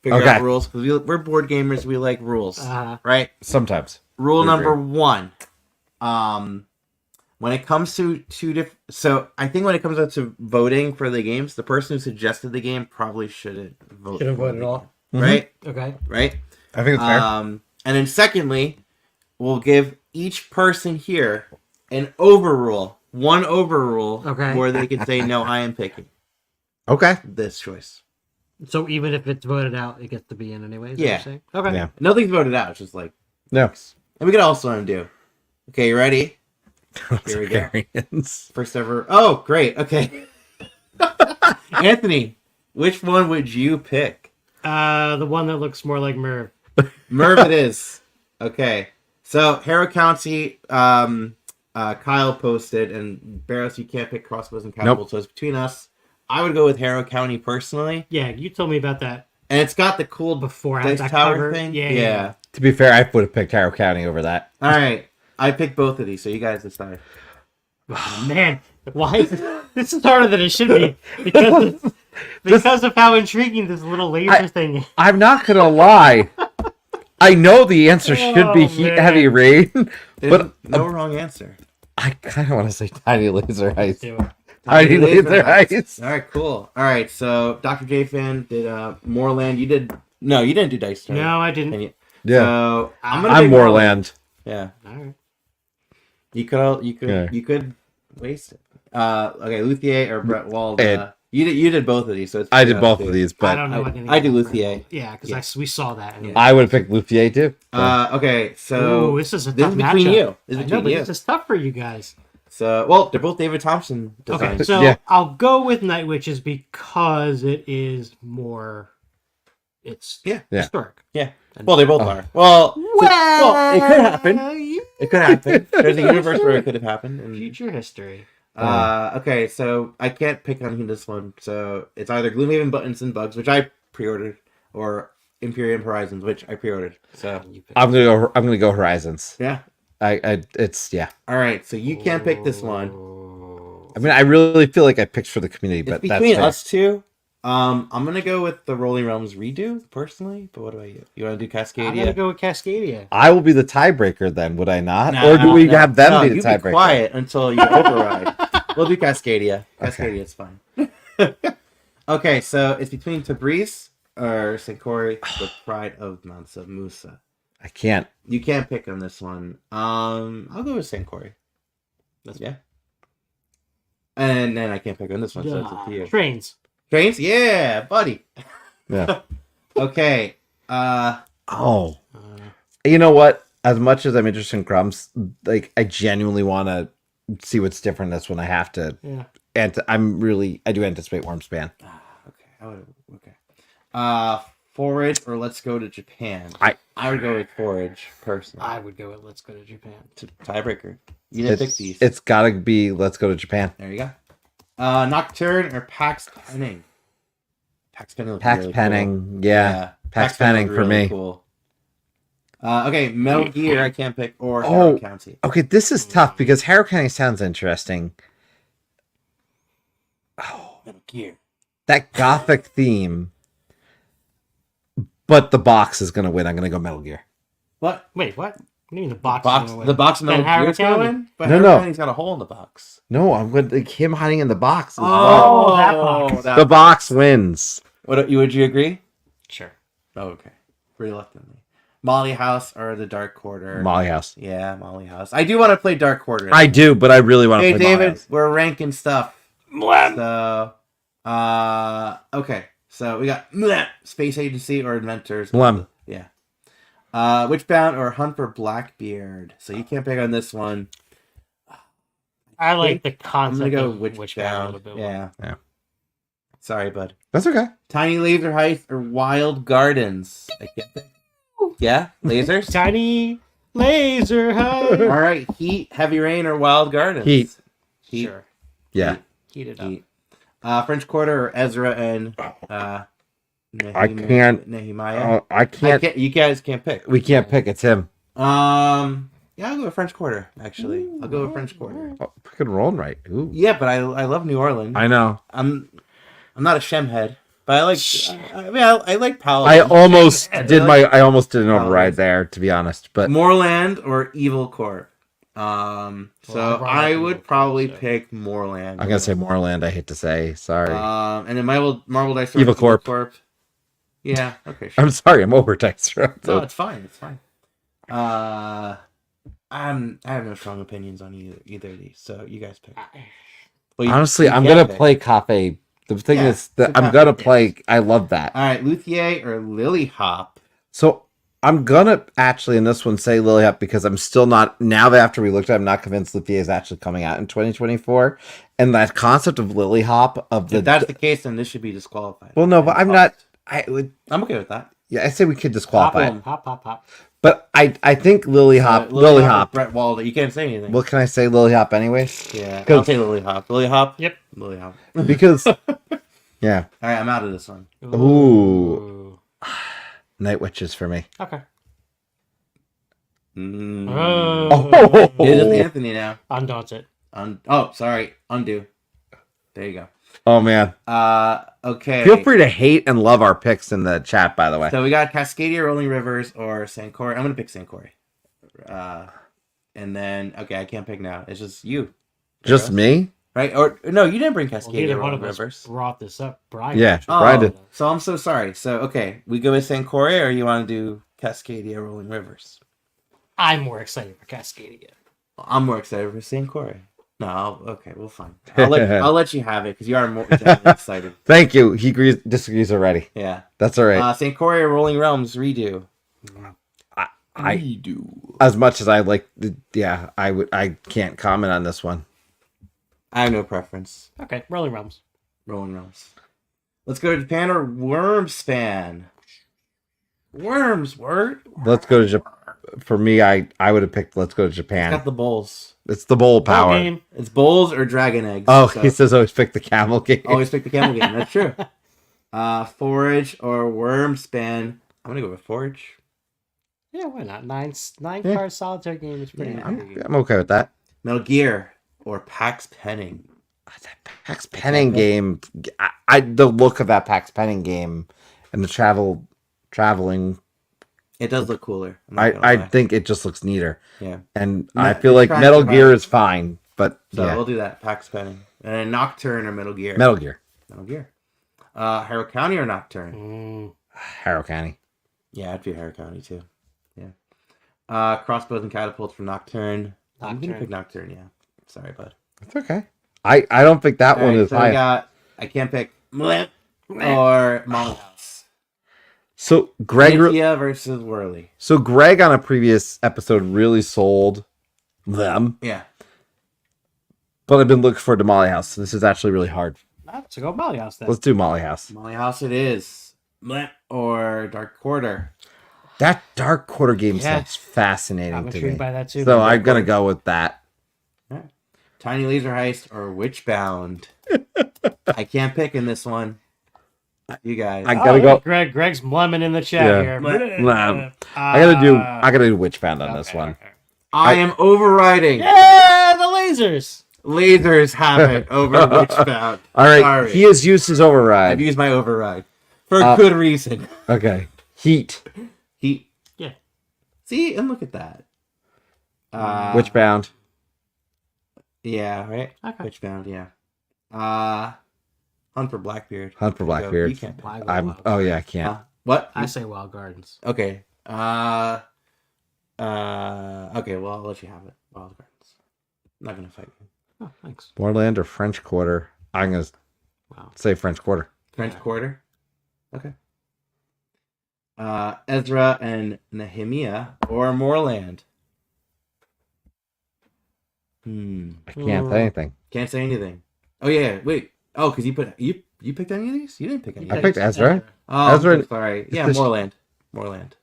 figure Okay. out rules because we're board gamers. We like rules, right? Sometimes. Rule We number agree. 1. When it comes to two different, so I think when it comes out to voting for the games, the person who suggested the game probably shouldn't vote. Shouldn't for vote the at all. game, right? Okay. Right. I think it's fair. And then secondly, we'll give each person here one overrule, Okay. where they can say, "No, I am picking Okay. this choice." So even if it's voted out, it gets to be in anyways. Yeah. Okay. Yeah. Nothing's voted out. It's just like, No. and we could also undo. Okay, you ready? Here we go. Variants. First ever. Oh, great. Okay. Anthony, which one would you pick? The one that looks more like Merv. Merv it is. Okay. So, Harrow County, Kyle posted, and Barros, you can't pick crossbows and catapults, so it's between us. I would go with Harrow County personally. Yeah, you told me about that And it's got the cool before. I had dice that tower cover. thing. Yeah. To be fair, I would have picked Harrow County over that. All right. I picked both of these, so you guys decide. Man, why? This is harder than it should be because of how intriguing this little laser thing is. I'm not gonna lie. I know the answer should be Oh, heat man. heavy rain, There's but no wrong answer. I kind of want to say tiny laser ice. Do it. Tiny laser ice. All right, cool. All right, so Dr. J Fan did Moorland. You did you didn't do Dice Tower. No, I And didn't. you- Yeah, So I'm I'm Moorland. Yeah, All right. you could Yeah. you could waste it. Okay, Luthier or Brett Wald. Ed. You did both of these, so it's I did us both two. of these, I but don't know. anything I do about Luthier. Yeah, because we saw that. And I would have picked Luthier too. So. Okay, so Ooh, this is a this tough is between matchup. you. This is I know, between but you. this is tough for you guys. So well, they're both David Thompson Okay, designs. so Yeah. I'll go with Night Witches because it is more. It's Yeah. historic. Yeah. Well, they both are. Well, it could happen. It could happen. There's a universe where it could have happened. And, Future history. okay, so I can't pick on this one. So it's either Gloomhaven Buttons and Bugs, which I pre-ordered, or Imperium Horizons, which I pre-ordered. So You pick. I'm gonna go Horizons. yeah. It's yeah. All right, so you can't pick this one. I mean, I really feel like I picked for the community, It's but that's between fair. us two. I'm gonna go with the Rolling Realms redo personally. But what about you? You want to do I'm gonna Cascadia? go with Cascadia. I will be the tiebreaker then, would I not? No, or do we no, have them no, be the you tiebreaker? quiet until you override. We'll do Cascadia. Cascadia's fine. Okay, so it's between Tabriz or Senkori, the Pride of Mansa Musa. I can't. You can't pick on this one. I'll go with Senkori. Yeah. And then I can't pick on this one, so it's up to you. Trains. Trains? Yeah, buddy. Yeah. Okay. Oh, You know what? As much as I'm interested in Crumbs, like I genuinely want to see what's different. That's when I have to. Yeah. And I do anticipate Wormspan. Okay. Forage or let's go to Japan. I would go with Forage personally. I would go with Let's Go to Japan. It's a tiebreaker. You didn't pick these. It's got to be Let's Go to Japan. There you go. Nocturne or Pax Penning. Pax Penning. Pax really Penning. Cool. Yeah. Pax Penning looked for really me. Cool. Okay, Metal Gear. I can't pick or Oh. Harrow County. Okay, this is tough because Harrow County sounds interesting. Oh, Metal Gear. that gothic theme. But the box is going to win. I'm going to go Metal Gear. What? Wait, what? What do you mean the box? The box of Then Metal Harrow Gear's gonna County. win? But No, Harrow no. County's got a hole in the box. No, I'm going to like him hiding in the box. Oh, that box. The box wins. Would you agree? Sure. Oh, okay. Reluctantly. Molly House or the Dark Quarter? Molly House. Yeah, Molly House. I do want to play Dark Quarter. I do, but I really want to Hey, play Molly David, House. we're ranking stuff. So, okay. So we got Space Agency or Inventors. Blem. Yeah. Witchbound or Hunt for Blackbeard. So you can't pick on this one. I like the I'm concept gonna go of Witchbound. Witchbound a little bit more. Yeah. Sorry, bud. That's okay. Tiny Laser Heist or Wild Gardens. I can't pick. Yeah, lasers. Tiny laser high. All right, Heat, Heavy Rain, or Wild Gardens. Heat. Sure. Yeah. Heat it up. Heat. French Quarter or Ezra and I can't. Nehemiah. I can't. You guys can't pick. We can't pick. It's him. Yeah, I'll go with French Quarter. Actually, I'll go with French Quarter. Oh, pick and rolling right. Ooh. Yeah, but I love New Orleans. I know. I'm not a Shem head, but I like. I like Paladin. I almost I did like- I almost did an Oh, override there, to be honest. But Moorland or Evil Corp. So Well, I Evil would Corp, probably so. pick Moorland. I'm gonna say Moorland. I hate to say. Sorry. And then Marvel Dice Evil Corp. Yeah. Okay. Sure. I'm sorry. I'm over text. No, it's fine. It's fine. I have no strong opinions on either of these, so you guys pick. Well, Honestly, you I'm can gonna pick. play Cafe. The thing Yeah, is that it's a I'm Cafe, gonna yes. play. I love that. All right, Luthier or Lily Hop. So I'm gonna actually in this one say Lily Up because I'm still not now that after we looked at it, I'm not convinced Luthier is actually coming out in 2024. And that concept of Lily Hop of If that's the case, then this should be disqualified. well, no, but I'm not. I would. I'm okay with that. Yeah, I say we could disqualify it. Hop, hop, hop. But I think Lily Hop. Lily Hop. Brett Walder. You can't say anything. What can I say? Lily Hop, anyways. Yeah, 'Cause- I'll say Lily Hop. Lily Hop. Yep. Lily Hop. Because yeah, All right, I'm out of this one. Ooh. Night Witches for me. Okay. Oh. It is Anthony now. Undaunted. Sorry. Undo. There you go. Oh man. Okay. Feel free to hate and love our picks in the chat, by the way. So we got Cascadia, Rolling Rivers, or Sancori. I'm gonna pick Sancori. And then I can't pick now. It's just you. Just me? Right? Or no, you didn't bring Well, Cascadia, neither one Rolling of us Rivers. brought this up. Brian. Yeah. Oh, Brian did. so I'm so sorry. So okay, we go with Sancori, or you want to do Cascadia, Rolling Rivers? I'm more excited for Cascadia. I'm more excited for Sancori. No, okay, well, fine. I'll let you have it because you are more excited. Thank you. He disagrees already. Yeah. That's all right. Sancori or Rolling Realms redo. I Redo. as much as I like I can't comment on this one. I have no preference. Okay, Rolling Realms. Rolling Realms. Let's go to Japan or Wormspan. Worms, word. Let's go to Japan. For me, I would have picked Let's Go to It's Japan. got the bowls. It's the bowl Ball power. game. It's bowls or dragon eggs. Oh, so he says always pick the camel game. always pick the camel game. That's true. Forage or Wormspan. I'm gonna go with Forage. Yeah, why not? Nine Yeah. card solitaire game is pretty. Yeah, I'm okay with that. Metal Gear or Pax Penning. That Pax Penning game. I the look of that Pax Penning game and the traveling. It does look cooler. I'm not I gonna lie. think it just looks neater. Yeah. And No, I feel it's like trying Metal to Gear survive. is fine, but So yeah, we'll do that. Pax Penning. And then Nocturne or Metal Gear. Metal Gear, Metal Gear. Harrow County or Nocturne. Mm, Harrow County. Yeah, I'd pick Harrow County too. Yeah. Crossbows and catapults for Nocturne. I'm gonna Nocturne. pick Nocturne. Yeah. Sorry, bud. It's okay. I don't think that one Alright, is so we high. got. I can't pick Mlip or Molly House. So Greg, Cynthia versus Whirly. so Greg on a previous episode really sold them, Yeah. but I've been looking for the Molly House. So this is actually really hard. So go Molly House then. Let's do Molly House. Molly House it is. Bleh. Or Dark Quarter. That Dark Quarter game Yeah. sounds fascinating I'm to intrigued me. by that too. So I'm gonna go with that. Tiny Laser Heist or Witchbound. I can't pick in this one. You guys. I gotta go. Greg's mumming in the chat Yeah. here. Nah. I gotta do Witchbound on this okay, one. okay. I am overriding. Yeah, the lasers. Lasers have it over Witchbound. All right, Sorry. he has used his I've override. used my override. For a good reason. Okay, Heat, Yeah. See, and look at that. Witchbound. Yeah, right? Okay. Witchbound, yeah. Hunt for Blackbeard. Hunt for You Blackbeard. can't pick. Why go I'm. Wild? Oh yeah, I can't. What? I say Wild Gardens. Okay. Okay, well, I'll let you have it. Wild Gardens. I'm not gonna fight you. Oh, thanks. Moorland or French Quarter. I'm gonna Wow. say French Quarter. French Yeah. Quarter. Okay. Ezra and Nehemiah or Moorland. I can't say anything. Can't say anything. Oh yeah, wait. Oh, because you picked any of these? You didn't pick any. I picked Ezra. Oh, Ezra- I'm sorry. Yeah, the- Moorland. Moorland.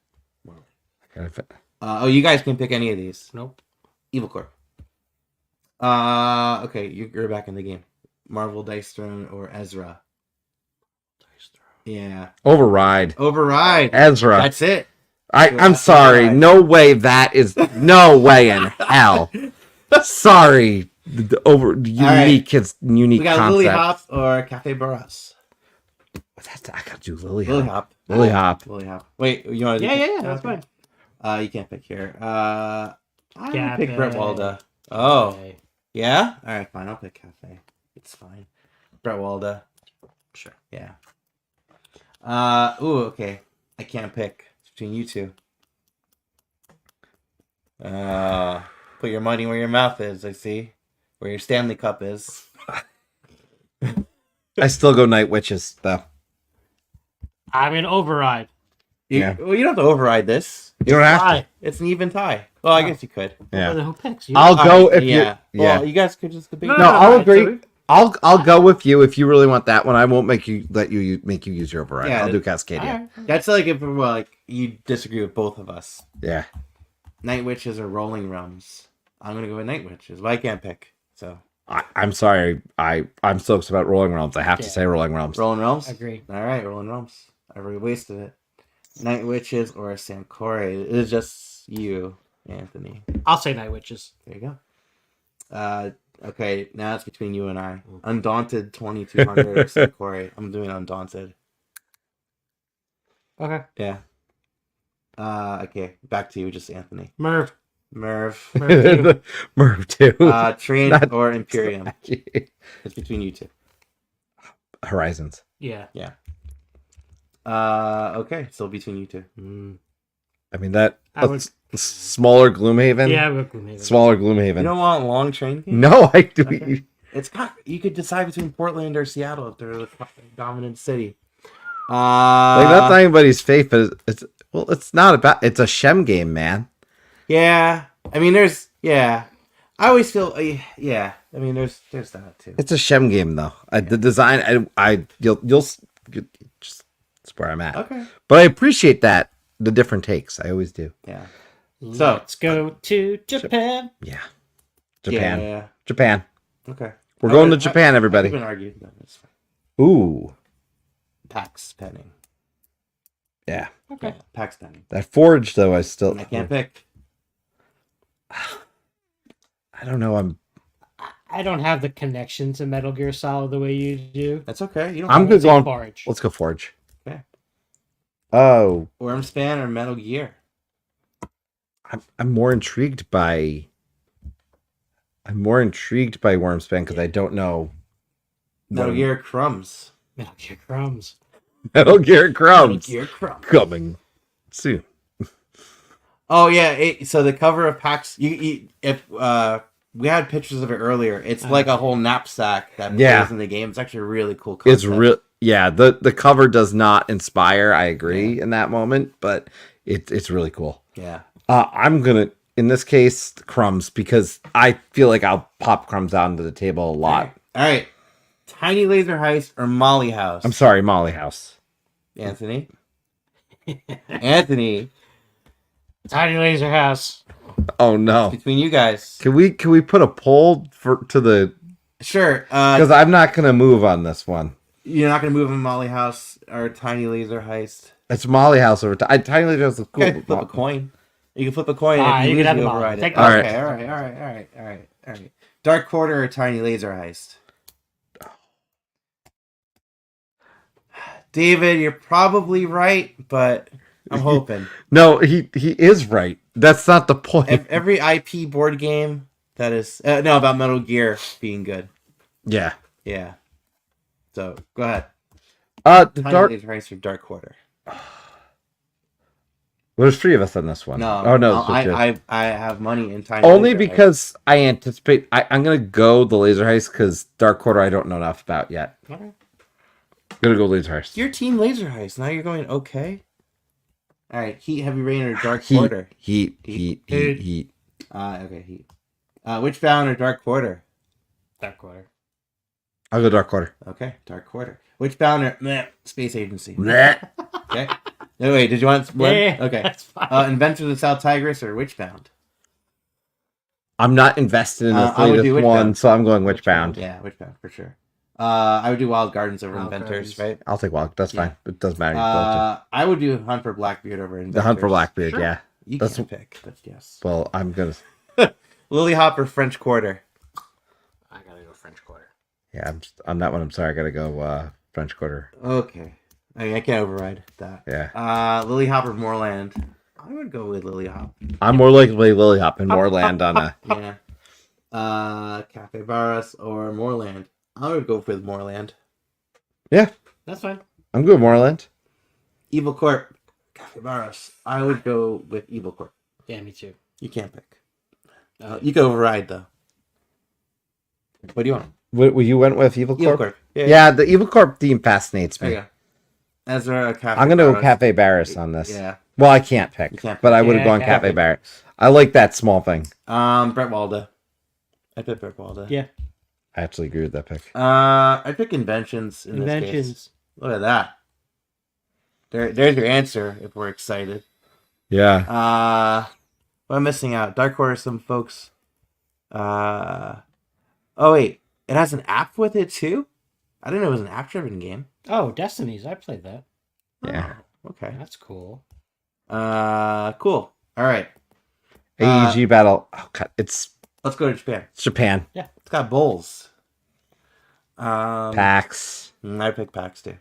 Okay. Oh, you guys can pick any of these. Nope. Evil Corp. Okay, you're back in the game. Marvel Dice Throne or Ezra. Yeah. Override. Override. Ezra. That's it. I'm sorry. No way. That is no way in hell. Sorry. The unique. It's unique We got concept. Lily Hop or Cafe Barras. I gotta do Lily Lily Hop. Hop. Lily Hop. Lily Hop. Wait, you want to? Yeah, that's fine. You can't pick here. I Cafe. pick Brett Walda. Oh, Okay. yeah. All right, fine. I'll pick Cafe. It's fine. Brett Walda. Sure. Yeah. Ooh, okay. I can't pick. It's between you two. Put your money where your mouth is, I see. Where your Stanley Cup is. I still go Night Witches though. I'm an override. Yeah. Well, you don't have to override this. You don't have to. Why? It's an even tie. Well, I guess you could. Yeah. Who picks you? I'll go Alright, if you. Yeah. Well, you guys could just debate. No, I'll alright, agree. so- I'll go with you if you really want that one. I won't make you make you use your override. Yeah, I'll do Cascadia. Alright. That's like if you disagree with both of us. Yeah. Night Witches or Rolling Realms. I'm gonna go with Night Witches, but I can't pick. So I'm sorry. I'm so upset about Rolling Realms. I have to Yeah. say Rolling Realms. Rolling Realms. Agree. All right, Rolling Realms. I already wasted it. Night Witches or Sankore. It's just you, Anthony. I'll say Night Witches. There you go. Okay, now it's between you and I. Undaunted 2200 or Sankore. I'm doing Undaunted. Okay. Yeah. Okay, back to you, just Anthony. Merv. Merv. Merv too. Train Not- or Imperium. It's between you two. Horizons. Yeah. Okay, so between you two. I mean that. I would- Smaller Gloomhaven. Yeah, we'll go maybe. Smaller You Gloomhaven. don't want long train? No, I do. Okay. It's got. You could decide between Portland or Seattle if they're the fucking dominant city. Like that's not anybody's faith, but it's not about. It's a Shem game, man. Yeah, I mean, there's. Yeah, I always feel. Yeah, I mean, there's that too. It's a Shem game though. The design, you'll just that's where I'm at. Okay. But I appreciate that the different takes. I always do. Yeah. So Let's go to Japan. Yeah. Japan. Yeah. Japan. Okay. We're going to Japan, everybody. I've been arguing. No, it's fine. Ooh. Pax Penning. Yeah. Okay. Yeah, Pax Penning. That Forge though, I still. I can't pick. I don't know. I don't have the connection to Metal Gear Solid the way you do. That's okay. You don't. I'm I would good say going. Forge. Let's go Forge. Okay. Oh, Wormspan or Metal Gear. I'm more intrigued by. I'm more intrigued by Wormspan because I don't know. Metal Gear Crumbs. Metal Gear Crumbs. Metal Gear Metal Crumbs Gear Crumbs. coming soon. Oh yeah. So the cover of PAX. If we had pictures of it earlier. It's like a whole knapsack that Yeah. plays in the game. It's actually a really cool concept. It's real. yeah, the cover does not inspire. I agree in that moment, but it's really cool. Yeah. I'm gonna, in this case, Crumbs, because I feel like I'll pop Crumbs out into the table a lot. All right. Tiny Laser Heist or Molly House? I'm sorry, Molly House. Anthony. Anthony. Tiny Laser House. Oh no! Between you guys. Can we put a poll to the, Sure. because I'm not gonna move on this one. You're not gonna move in Molly House or Tiny Laser Heist. It's Molly House over Tiny Laser House is cool. Okay, flip a coin. You can flip a coin Ah, and you you can have usually them all. override it. Take Okay, them. all right. Dark Quarter or Tiny Laser Heist? David, you're probably right, but I'm hoping. No, he is right. That's not the point. Every IP board game that is about Metal Gear being good. Yeah. Yeah. So go ahead. The Tiny dark. Laser Heist or Dark Quarter? Well, there's 3 of us on this one. No. Oh no. I have money in Tiny Only Laser Heist. because I anticipate I'm gonna go the Laser Heist because Dark Quarter I don't know enough about yet. Okay. I'm gonna go Laser Heist. Your team Laser Heist. Now you're going okay. All right, Heat, Heavy Rain, or Dark Heat, Quarter? Heat. Okay, Heat. Witchbound or Dark Quarter? Dark Quarter. I'll go Dark Quarter. Okay, Dark Quarter. Witchbound or Space Agency? Bleh. Okay. No, wait, did you want one? Yeah, Okay. that's fine. Inventor of the South Tigris or Witchbound? I'm not invested in this I would do latest one, Witchbound. so I'm going Witchbound. Yeah, Witchbound for sure. I would do Wild Gardens over Wild Inventors, Gardens. right? I'll take Wild. That's Yeah. fine. It doesn't matter. I would do Hunt for Blackbeard over Inventors. The Hunt for Blackbeard, Sure. yeah. You That's- can pick, but yes. Well, I'm gonna. Lily Hop or French Quarter? I gotta go French Quarter. Yeah, on that one. I'm sorry. I gotta go French Quarter. Okay. I can't override that. Yeah. Lily Hop or Moorland? I would go with Lily Hop. I'm more likely Lily Hop and Moorland on a. Yeah. Cafe Barras or Moorland? I would go with Moorland. Yeah, That's fine. I'm good. Moorland. Evil Corp. Cafe Barras. I would go with Evil Corp. Yeah, me too. You can't pick. You can override though. What do you want? What you went with Evil Corp? Evil Corp. Yeah, the Evil Corp theme fascinates There me. you go. Ezra, Cafe I'm gonna go Barras. Cafe Barris on this. Yeah. Well, I can't pick, You can't but I would pick. have gone Yeah, Cafe Cafe. Barris. I like that small thing. Brett Walda. I pick Brett Walda. Yeah. I actually agree with that pick. I pick Inventions in this case. Inventions. Look at that. There's your answer if we're excited. Yeah. What am I missing out? Dark Horse, some folks. Oh wait, it has an app with it too. I didn't know it was an app-driven game. Oh, Destinies. I played that. Yeah. Oh, okay. That's cool. Cool. All right. AEG battle. Oh god, it's Let's go to Japan. Japan. It's got bowls. PAX. I pick PAX too.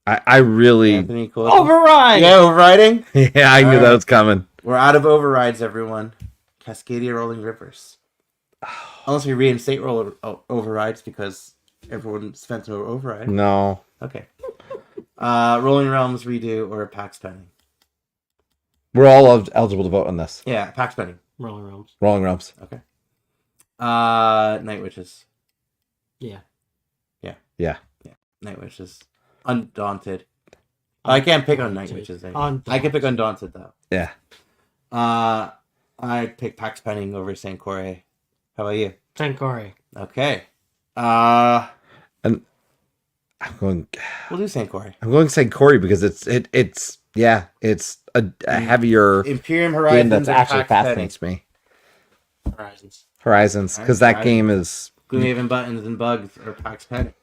I really. Anthony, cool. Override! Yeah, overriding. Yeah, I knew All that right. was coming. We're out of overrides, everyone. Cascadia Rolling Rivers. Unless we reinstate overrides because everyone spent no override. No. Okay. Rolling Realms redo or PAX Pending? We're all eligible to vote on this. Yeah, PAX Pending. Rolling Realms. Rolling Realms. Okay. Night Witches. Yeah. Night Witches. Undaunted. I can't pick on Night Witches. Anymore. I can pick Undaunted though. Yeah. I pick PAX Pending over Sankore. How about you? Tenkori. Okay. I'm going. We'll do Sankore. I'm going to say Corey because it's a heavier Imperium game Horizons. that or actually PAX Pending? fascinates me. Horizons. Horizons, because that game is. Gloomhaven Buttons and Bugs or PAX Pending?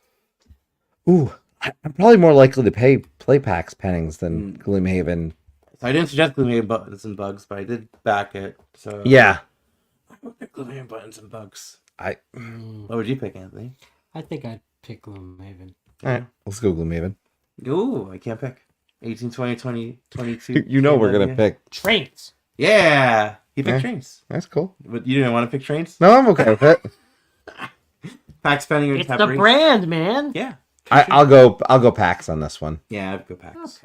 Ooh, I'm probably more likely to play PAX Pennings than Gloomhaven. So I didn't suggest Gloomhaven Buttons and Bugs, but I did back it. So Yeah, I would pick Gloomhaven Buttons and Bugs. Mm, What would you pick, Anthony? I think I'd pick Gloomhaven. all right, let's go Gloomhaven. Ooh, I can't pick. 18, 20, 20, 22. You know we're gonna pick. Trains. Yeah, he picked Yeah. Trains. That's cool. But you didn't want to pick Trains? No, I'm okay with it. PAX Pending or It's the Temporary? brand, man. Yeah. I'll go PAX on this one. Yeah, I'd go PAX.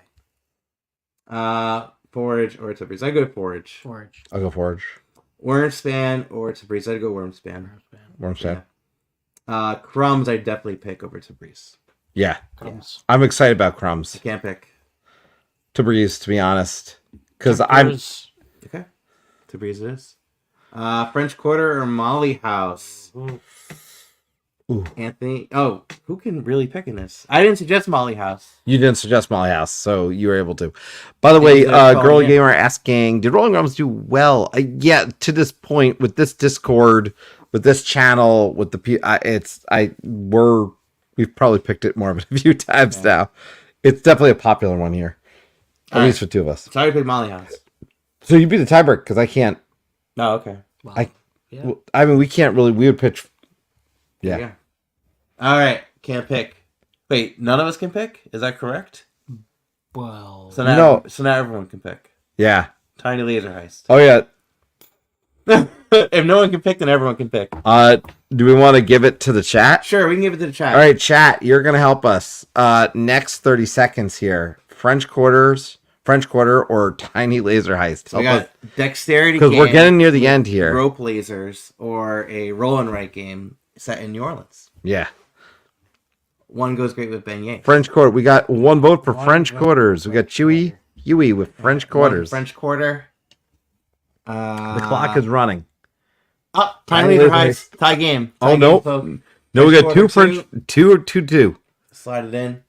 Okay. Forage or Tabriz? I'd go Forage. Forge. I'll go Forge. Wormspan or Tabriz? I'd go Wormspan. Wormspan. Crumbs I'd definitely pick over Tabriz. Yeah, Crumbs. I'm excited about Crumbs. I can't pick. Tabriz, to be honest, because I'm Temper's- Okay. Tabriz it is. French Quarter or Molly House? Ooh. Anthony. Oh, who can really pick in this? I didn't suggest Molly House. You didn't suggest Molly House, so you were able to. By the way, Thank you for calling Girl in. Gamer asking, did Rolling Drums do well? Yeah, to this point, with this Discord, with this channel, with the we've probably picked it more of a few times now. It's definitely a popular one here, at All least right. for two of us. So I would pick Molly House. So you beat the tiebreak because I can't. Oh, okay. Wow. I- I mean, we can't really. We would pitch. Yeah. Yeah. All right. Can't pick. Wait, none of us can pick? Is that correct? Well, So now, No. so now everyone can pick. Yeah. Tiny Laser Heist. Oh yeah. If no one can pick, then everyone can pick. Do we want to give it to the chat? Sure, we can give it to the chat. All right, chat, you're gonna help us. Next 30 seconds here. French Quarter, or Tiny Laser Heist. So we got dexterity Because we're game, getting near the end here. rope lasers, or a roll and write game set in New Orleans. Yeah, One goes great with beignets. French Quarter. We got one vote for One French vote Quarters. for We got French Huey with French One Quarters. French Quarter. The clock is running. up. Tiny Tiny Laser Laser Heist. Tie game. Oh, Tie game, no. folks. No, we got Quarter, two French, two. Slide it in.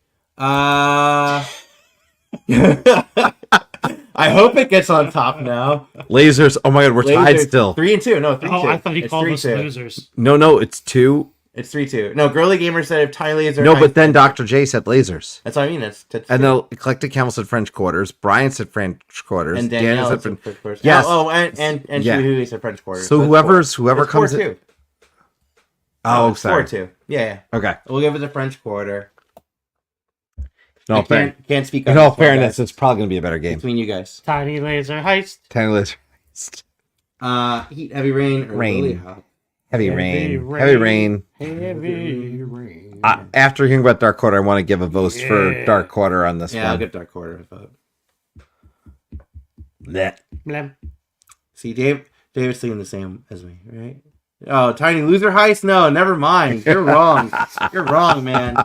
I hope it gets on top now. Lasers. Oh my God, we're tied Lasers, still. 3-2. No, 3-2. oh, I thought he It's called us 3-2. losers. No, it's two. It's 3-2. No, Girly Gamer said if Tiny Laser. No, Heist- but then Dr. J said lasers. That's what I mean. That's And then Eclectic Camel said French Quarters. Brian said French Quarters. and Dan Danielle said said French. French Quarters. Yes. Oh, and Yeah. Hui said French Quarters. So it's whoever it's comes in. 4-2. Oh, It's sorry. 4-2. Yeah. Okay. We'll give it the French Quarter. No, I can't speak. in on all this one, fairness, guys. it's probably going to be a better game. Between you guys. Tiny Laser Heist. Tiny Laser. Heat, heavy rain, or Rain. Lily Hop? Heavy Heavy rain. rain. Heavy rain. Heavy rain. After hearing about Dark Quarter, I want to give a vote for Yeah. Dark Quarter on this Yeah, I'll one. get Dark Quarter vote. Blech. Blam. See, David's thinking the same as me, right? Oh, Tiny Loser Heist? No, never mind. You're wrong. You're wrong, man.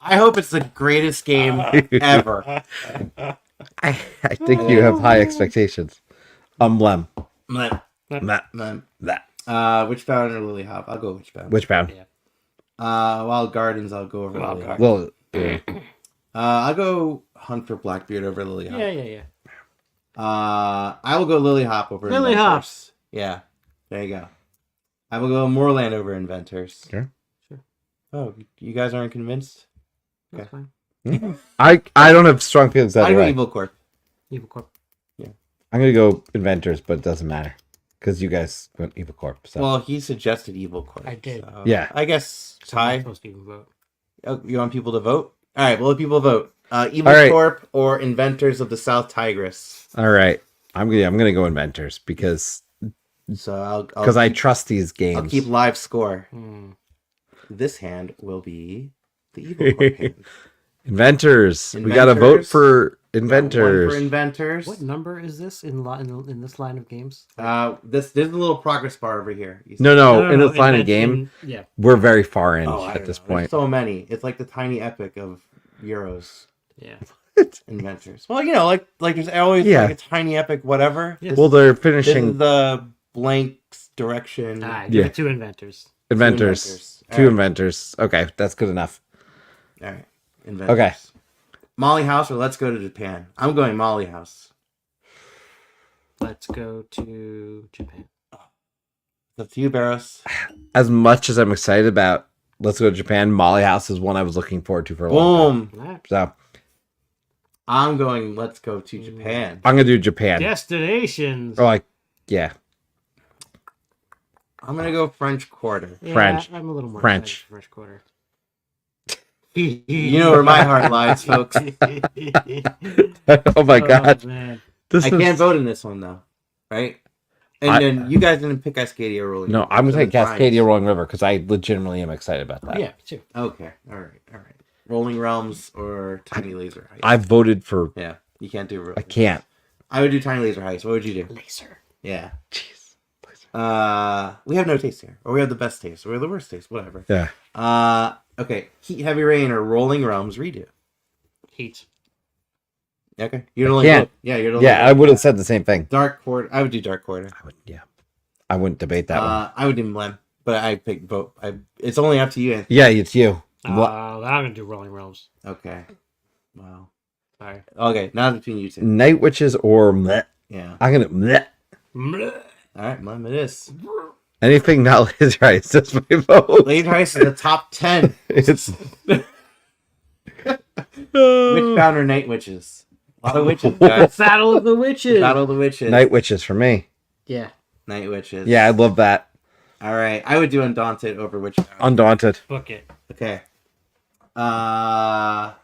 I hope it's the greatest game ever. I think you have high expectations. Lem. Bleh, Blech. bleh. Blech. Witchbound or Lily Hop? I'll go Witchbound. Witchbound. Wild Gardens, I'll go over Wild Lily Hop. Well, I'll go Hunt for Blackbeard over Lily Hop. Yeah. I will go Lily Hop over Lily Hop. Inventors. Yeah, there you go. I will go Moorland over Inventors. Sure. Oh, you guys aren't convinced? That's fine. I don't have strong feelings I that go way. Evil Corp. Evil Corp. I'm going to go Inventors, but it doesn't matter. Because you guys went Evil Corp. So. Well, he suggested Evil Corp. I did. so Yeah. I guess So I'm tie. supposed to even vote. Oh, you want people to vote? All right, we'll let people vote. Evil All right. Corp or Inventors of the South Tigris. All right. I'm gonna go Inventors because So I'll I keep- trust these games. I'll keep live score. Hmm. This hand will be the Evil Corp hand. Inventors. We got to vote Inventors. for One Inventors. for Inventors. What number is this in this line of games? There's a little progress bar over here. You see? No, in this line of game, Yeah. we're very far in Oh, I at don't this know. There's point. so many. It's like the tiny epic of Euros Yeah. Inventors. Well, like there's always Yeah. like a tiny epic whatever. Yeah. Well, they're This finishing is the blanks direction. Ah, Yeah. give it to inventors. Inventors. All Two right. Inventors. Okay, that's good enough. All right. Inventors. Okay. Molly House or Let's Go to Japan. I'm going Molly House. Let's go to Japan. It's up to you, Barros. As much as I'm excited about Let's Go to Japan, Molly House is one I was looking forward to for a long time. Boom. All right. So I'm going Let's Go to Japan. I'm gonna do Japan. Destinations. Oh, yeah. I'm gonna go French Quarter. Yeah, French. I'm a little more French. excited for French Quarter. You know where my heart lies, folks. Oh my god. Man. This I is can't vote in this one though, right? And I- then you guys didn't pick Cascadia Rolling. No, River, I'm so gonna take it's Brian's. Cascadia Rolling River because I legitimately am excited about that. Yeah, me too. Okay, all right. Rolling Realms or Tiny Laser Heist. I voted for. Yeah, you can't do. I can't. I would do Tiny Laser Heist. What would you do? Laser. Yeah. Jeez. We have no taste here, or we have the best taste, or we have the worst taste, whatever. Yeah. Okay. Heat, Heavy Rain, or Rolling Realms redo. Heat. Okay. You're the only can't. Yeah, you're the only Yeah, I would have said the same thing. Dark Quarter. I would do Dark Quarter. I wouldn't debate that one. I would do Mlem, but I pick vote. It's only up to you. Anthony. Yeah, it's you. I'm gonna do Rolling Realms. Okay. Wow. Sorry. Okay. Now it's between you two. Night Witches or Mleh. Yeah. I'm gonna Mleh. All right, Mlem. It is. Anything not Laser Ice. That's my vote. Laser Ice is the top 10. It's Witchbound or Night Witches? A lot of witches, guys. Battle of the Witches. Battle of the Witches. Night Witches for me. Yeah. Night Witches. Yeah, I love that. All right. I would do Undaunted over Witchbound. Undaunted. Book it. Okay. I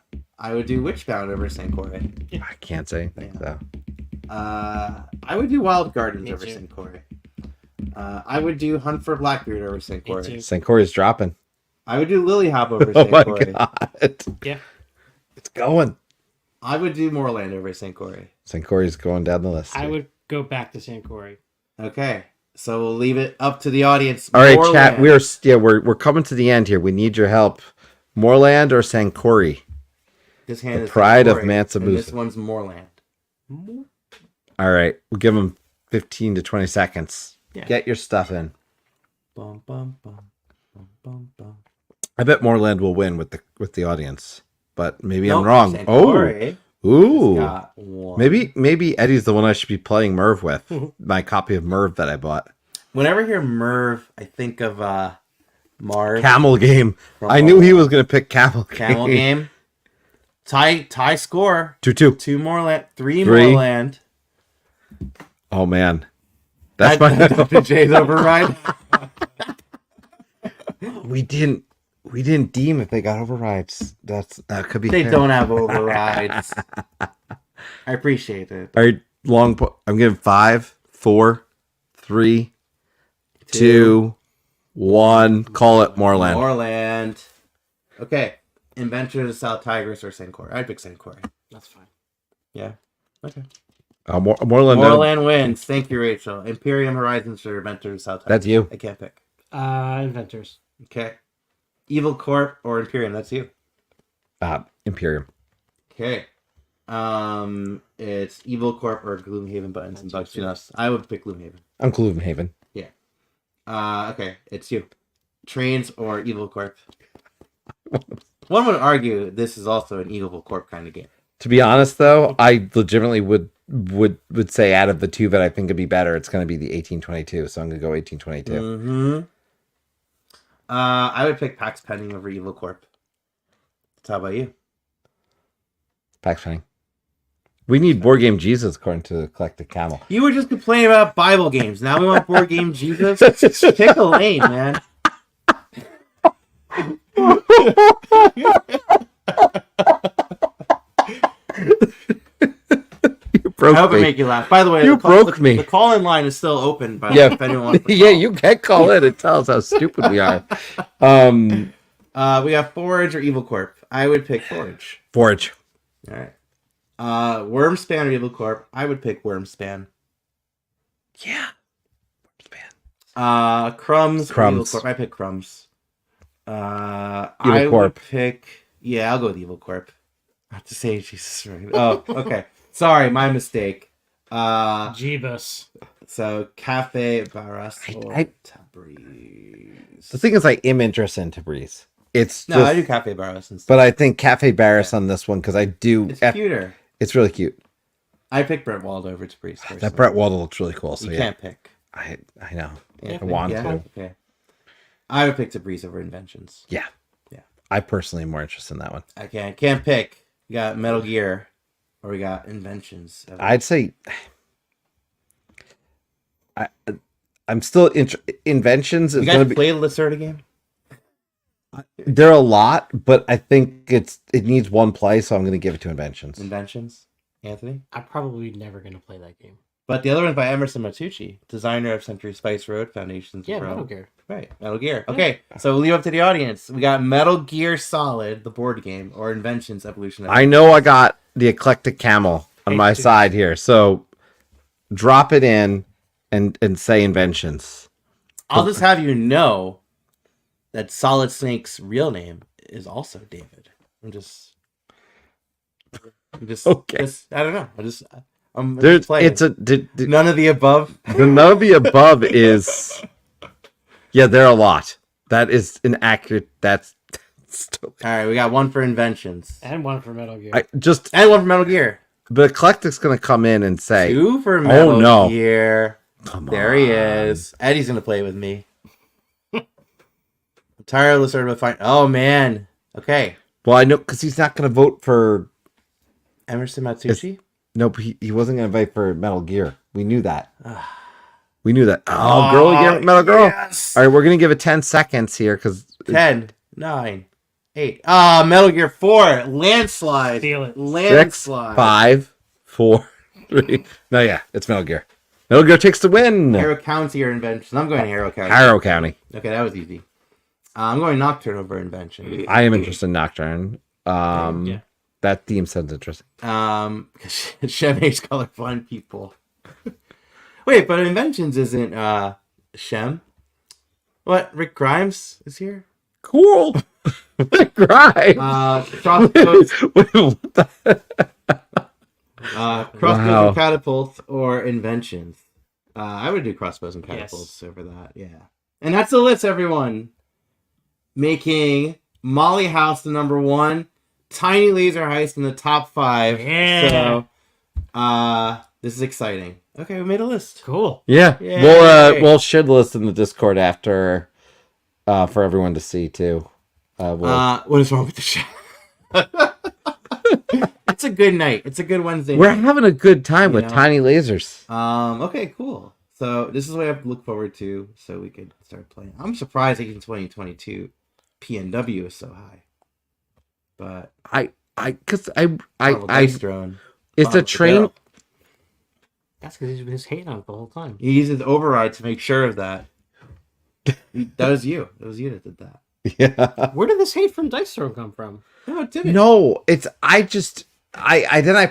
would do Witchbound over Sankore. I can't say anything though. I would do Wild Gardens Me over too. Sankore. I would do Hunt for Blackbeard over Sankore. too. Sankori's dropping. I would do Lily Hop over Oh my Sankore. god. Yeah. It's going. I would do Moorland over Sankore. Sankori's going down the list. I here. would go back to Sankore. Okay. So we'll leave it up to the audience. All right, Moorland. chat. We're coming to the end here. We need your help. Moorland or Sankori? This hand the is pride of Sankore, Mansa and This Musa. one's Moorland. All right, we'll give them 15 to 20 seconds. Yeah. Get your stuff in. Bum, bum, bum, bum, bum, bum. I bet Moorland will win with the audience, but maybe I'm Nope, wrong. Sankore Ooh, got one. maybe Eddie's the one I should be playing Merv with. My copy of Merv that I bought. Whenever I hear Merv, I think of Marv. Camel Game. from, I knew he was gonna pick Camel Camel Game. Tie score. 2-2. 2 Moorland. 3 Three. Moorland. Oh man, that's my. Dr. J's override. we didn't deem if they got overrides. That could be. They fair. don't have overrides. I appreciate it. All right, I'm giving 5, 4, 3, 2, 1. Call it Moorland. Moorland. Okay. Inventor of South Tigris or Sankore? I'd pick Sankore. That's fine. Yeah. Okay. Moorland. Moorland wins. Thank you, Rachel. Imperium Horizons or Inventor of South Tigris? That's you. I can't pick. Inventors. Okay. Evil Corp or Imperium? That's you. Imperium. Okay. It's Evil Corp or Gloomhaven buttons and bugs between us. I would pick Gloomhaven. I'm Gloomhaven. Okay, it's you. Trains or Evil Corp? One would argue this is also an Evil Corp kind of game. To be honest, though, I legitimately would say out of the two that I think would be better, it's going to be the 1822. So I'm going to go 1822. Mm-hmm. I would pick Pax Pending over Evil Corp. How about you? Pax Penning. We need Board Game Jesus according to Eclectic Camel. You were just complaining about Bible games. Now we want Board Game Jesus. Pick a lane, man. You broke I hope I me. make you laugh. By the way, You the call, broke the, me. The call-in line is still open. By Yeah. if anyone wants to Yeah, call. you can call in and tell us how stupid we are. We have Forge or Evil Corp. I would pick Forge. Forge. All right. Wormspan or Evil Corp. I would pick Wormspan. Yeah. Crumbs. Or Evil Crumbs. Corp. I pick Crumbs. Evil I Corp. would pick. Yeah, I'll go with Evil Corp. I have to say Jesus. Right. Oh, okay. Sorry, my mistake. Jeebus. So Cafe Barras or I- Tabriz. The thing is, I am interested in Tabriz. It's No, just, I do Cafe Barras instead. but I think Cafe Barris on this one because I do. It's cuter. It's really cute. I pick Brett Wald over Tabriz. personally. That Brett Waldle looks really cool. So You yeah, can't pick. I know. Yeah, I want yeah, to. Okay. I would pick Tabriz over Inventions. I personally am more interested in that one. I can't pick. We got Metal Gear, or we got Inventions. I'd say I'm still Inventions You is guys going to be. play the Lacerda game? There are a lot, but I think it needs one play, so I'm going to give it to Inventions. Inventions, Anthony. I'm probably never gonna play that game. But the other one's by Emerson Matucci, designer of Century Spice Road Foundations. Yeah, of Rome. Metal Gear. Right, Metal Gear. Okay, so we'll leave up to the audience. We got Metal Gear Solid, the board game, or Inventions Evolution. I know I got the Eclectic Camel on my Me too. side here, so drop it in. and say inventions. I'll just have you know that Solid Snake's real name is also David. I'm just Okay. I don't know. I'm There's, just playing. it's a None of the above. none of the above is. Yeah, there are a lot. That is inaccurate. That's All right, we got one for inventions And one for Metal Gear. I just. and one for Metal Gear. But Eclectic's gonna come in and say, Two for Metal no. Gear. "Come There he on." is. Eddie's gonna play with me. I'm tired of listening to find. Oh man. Okay. Well, I know because he's not gonna vote for. Emerson Matsushi. Nope, he wasn't gonna vote for Metal Gear. We knew that. We knew that. Oh, girl, again, Metal Girl. Yes. All right, we're gonna give it 10 seconds here because 10, 9, 8. Ah, Metal Gear 4. Landslide. Feel it. 6, Landslide. 5, 4, 3. No, yeah, it's Metal Gear. Metal Gear takes the win. Harrow County or Invention? I'm going Harrow County. Harrow County. Okay, that was easy. I'm going Nocturne over Invention. I am interested in Nocturne. Yeah. That theme sounds interesting. Shem's colorblind people. Wait, but Inventions isn't Shem. What? Rick Grimes is here? Cool. Right. Crossbows, Wait, what the- crossbows Wow. and catapults or Inventions. I would do crossbows and catapults over that. Yeah, and that's the list, everyone. Making Molly House the number 1, Tiny Laser Heist in the top 5. Yeah. So, this is exciting. Okay, we made a list. Cool. Yeah. Yay. We'll share the list in the Discord after for everyone to see too. What is wrong with the show? It's a good night. It's a good Wednesday We're night. having a good time with know. tiny lasers. Okay, cool. So this is what I have to look forward to, so we could start playing. I'm surprised even 2022 PNW is so high, but Because Dice Throne. it's a train. That's because he's been hating on it the whole time. He uses override to make sure of that. That was you. It was you that did that. Yeah. Where did this hate from Dice Throne come from? No, it didn't. No, it's I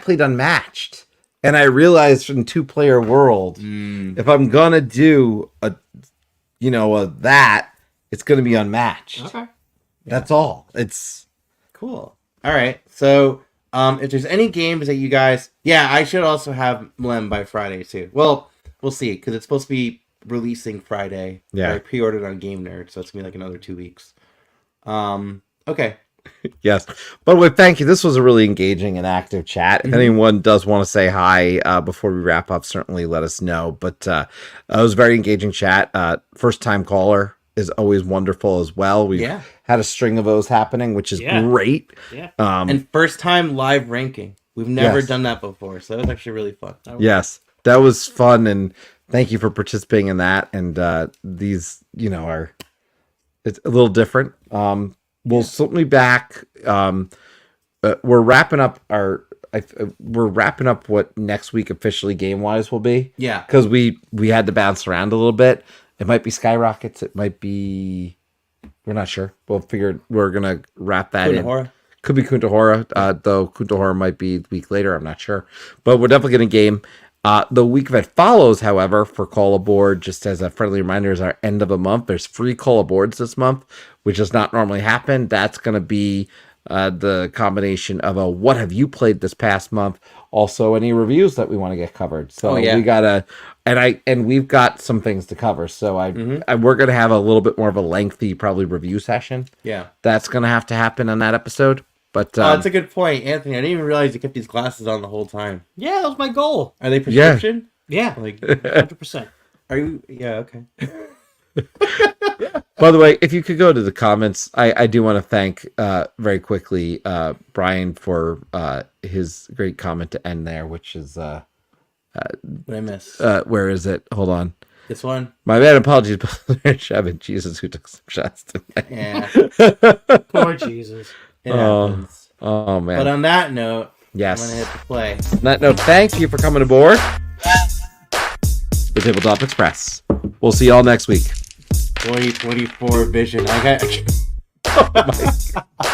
played Unmatched, and I realized from 2-player world, if I'm gonna do a that, it's gonna be Unmatched. Okay. That's all. It's Cool. All right. So, if there's any games that you guys, I should also have Mlem by Friday too. Well, we'll see because it's supposed to be releasing Friday. Yeah. I pre-ordered on Game Nerd, so it's gonna be like another 2 weeks. Okay. yes. By the way, thank you. This was a really engaging and active chat. If anyone does want to say hi before we wrap up, certainly let us know. But it was a very engaging chat. First time caller is always wonderful as well. We've had a string of those happening, which is great. Yeah. And first time live ranking. We've never Yes. done that before, so that was actually really fun. Yes, that was fun, and thank you for participating in that. And these, are it's a little different. We'll certainly be back. We're wrapping up what next week officially game wise will be. Yeah. Because we had to bounce around a little bit. It might be Skyrockets. It might be. We're not sure. We'll figure. We're gonna wrap that in. Kunahora. Could be Kuntahora, though Kuntahora might be the week later. I'm not sure. But we're definitely going to game. The week that follows, however, for Call Aboard, just as a friendly reminder, is our end of the month. There's 3 Call Aboards this month, which does not normally happen. That's going to be the combination of a what have you played this past month, also any reviews that we want to get covered. So we gotta, and we've got some things to cover. So we're gonna have a little bit more of a lengthy, probably review session. Yeah. That's gonna have to happen on that episode. But That's a good point, Anthony. I didn't even realize you kept these glasses on the whole time. Yeah, that was my goal. Are they prescription? Yeah. Like, 100%. are you? Yeah. Okay. by the way, if you could go to the comments, I do want to thank very quickly Brian for his great comment to end there, which is What did I miss? where is it? Hold on. This one. My bad. Apologies, Shevin. Jesus, who took some shots tonight? Yeah. Poor Jesus. It happens. Oh man. But on that note, Yes. I'm gonna hit the play. On that note, thank you for coming aboard the Tabletop Express. We'll see y'all next week. 2024 vision. I got. Oh my God.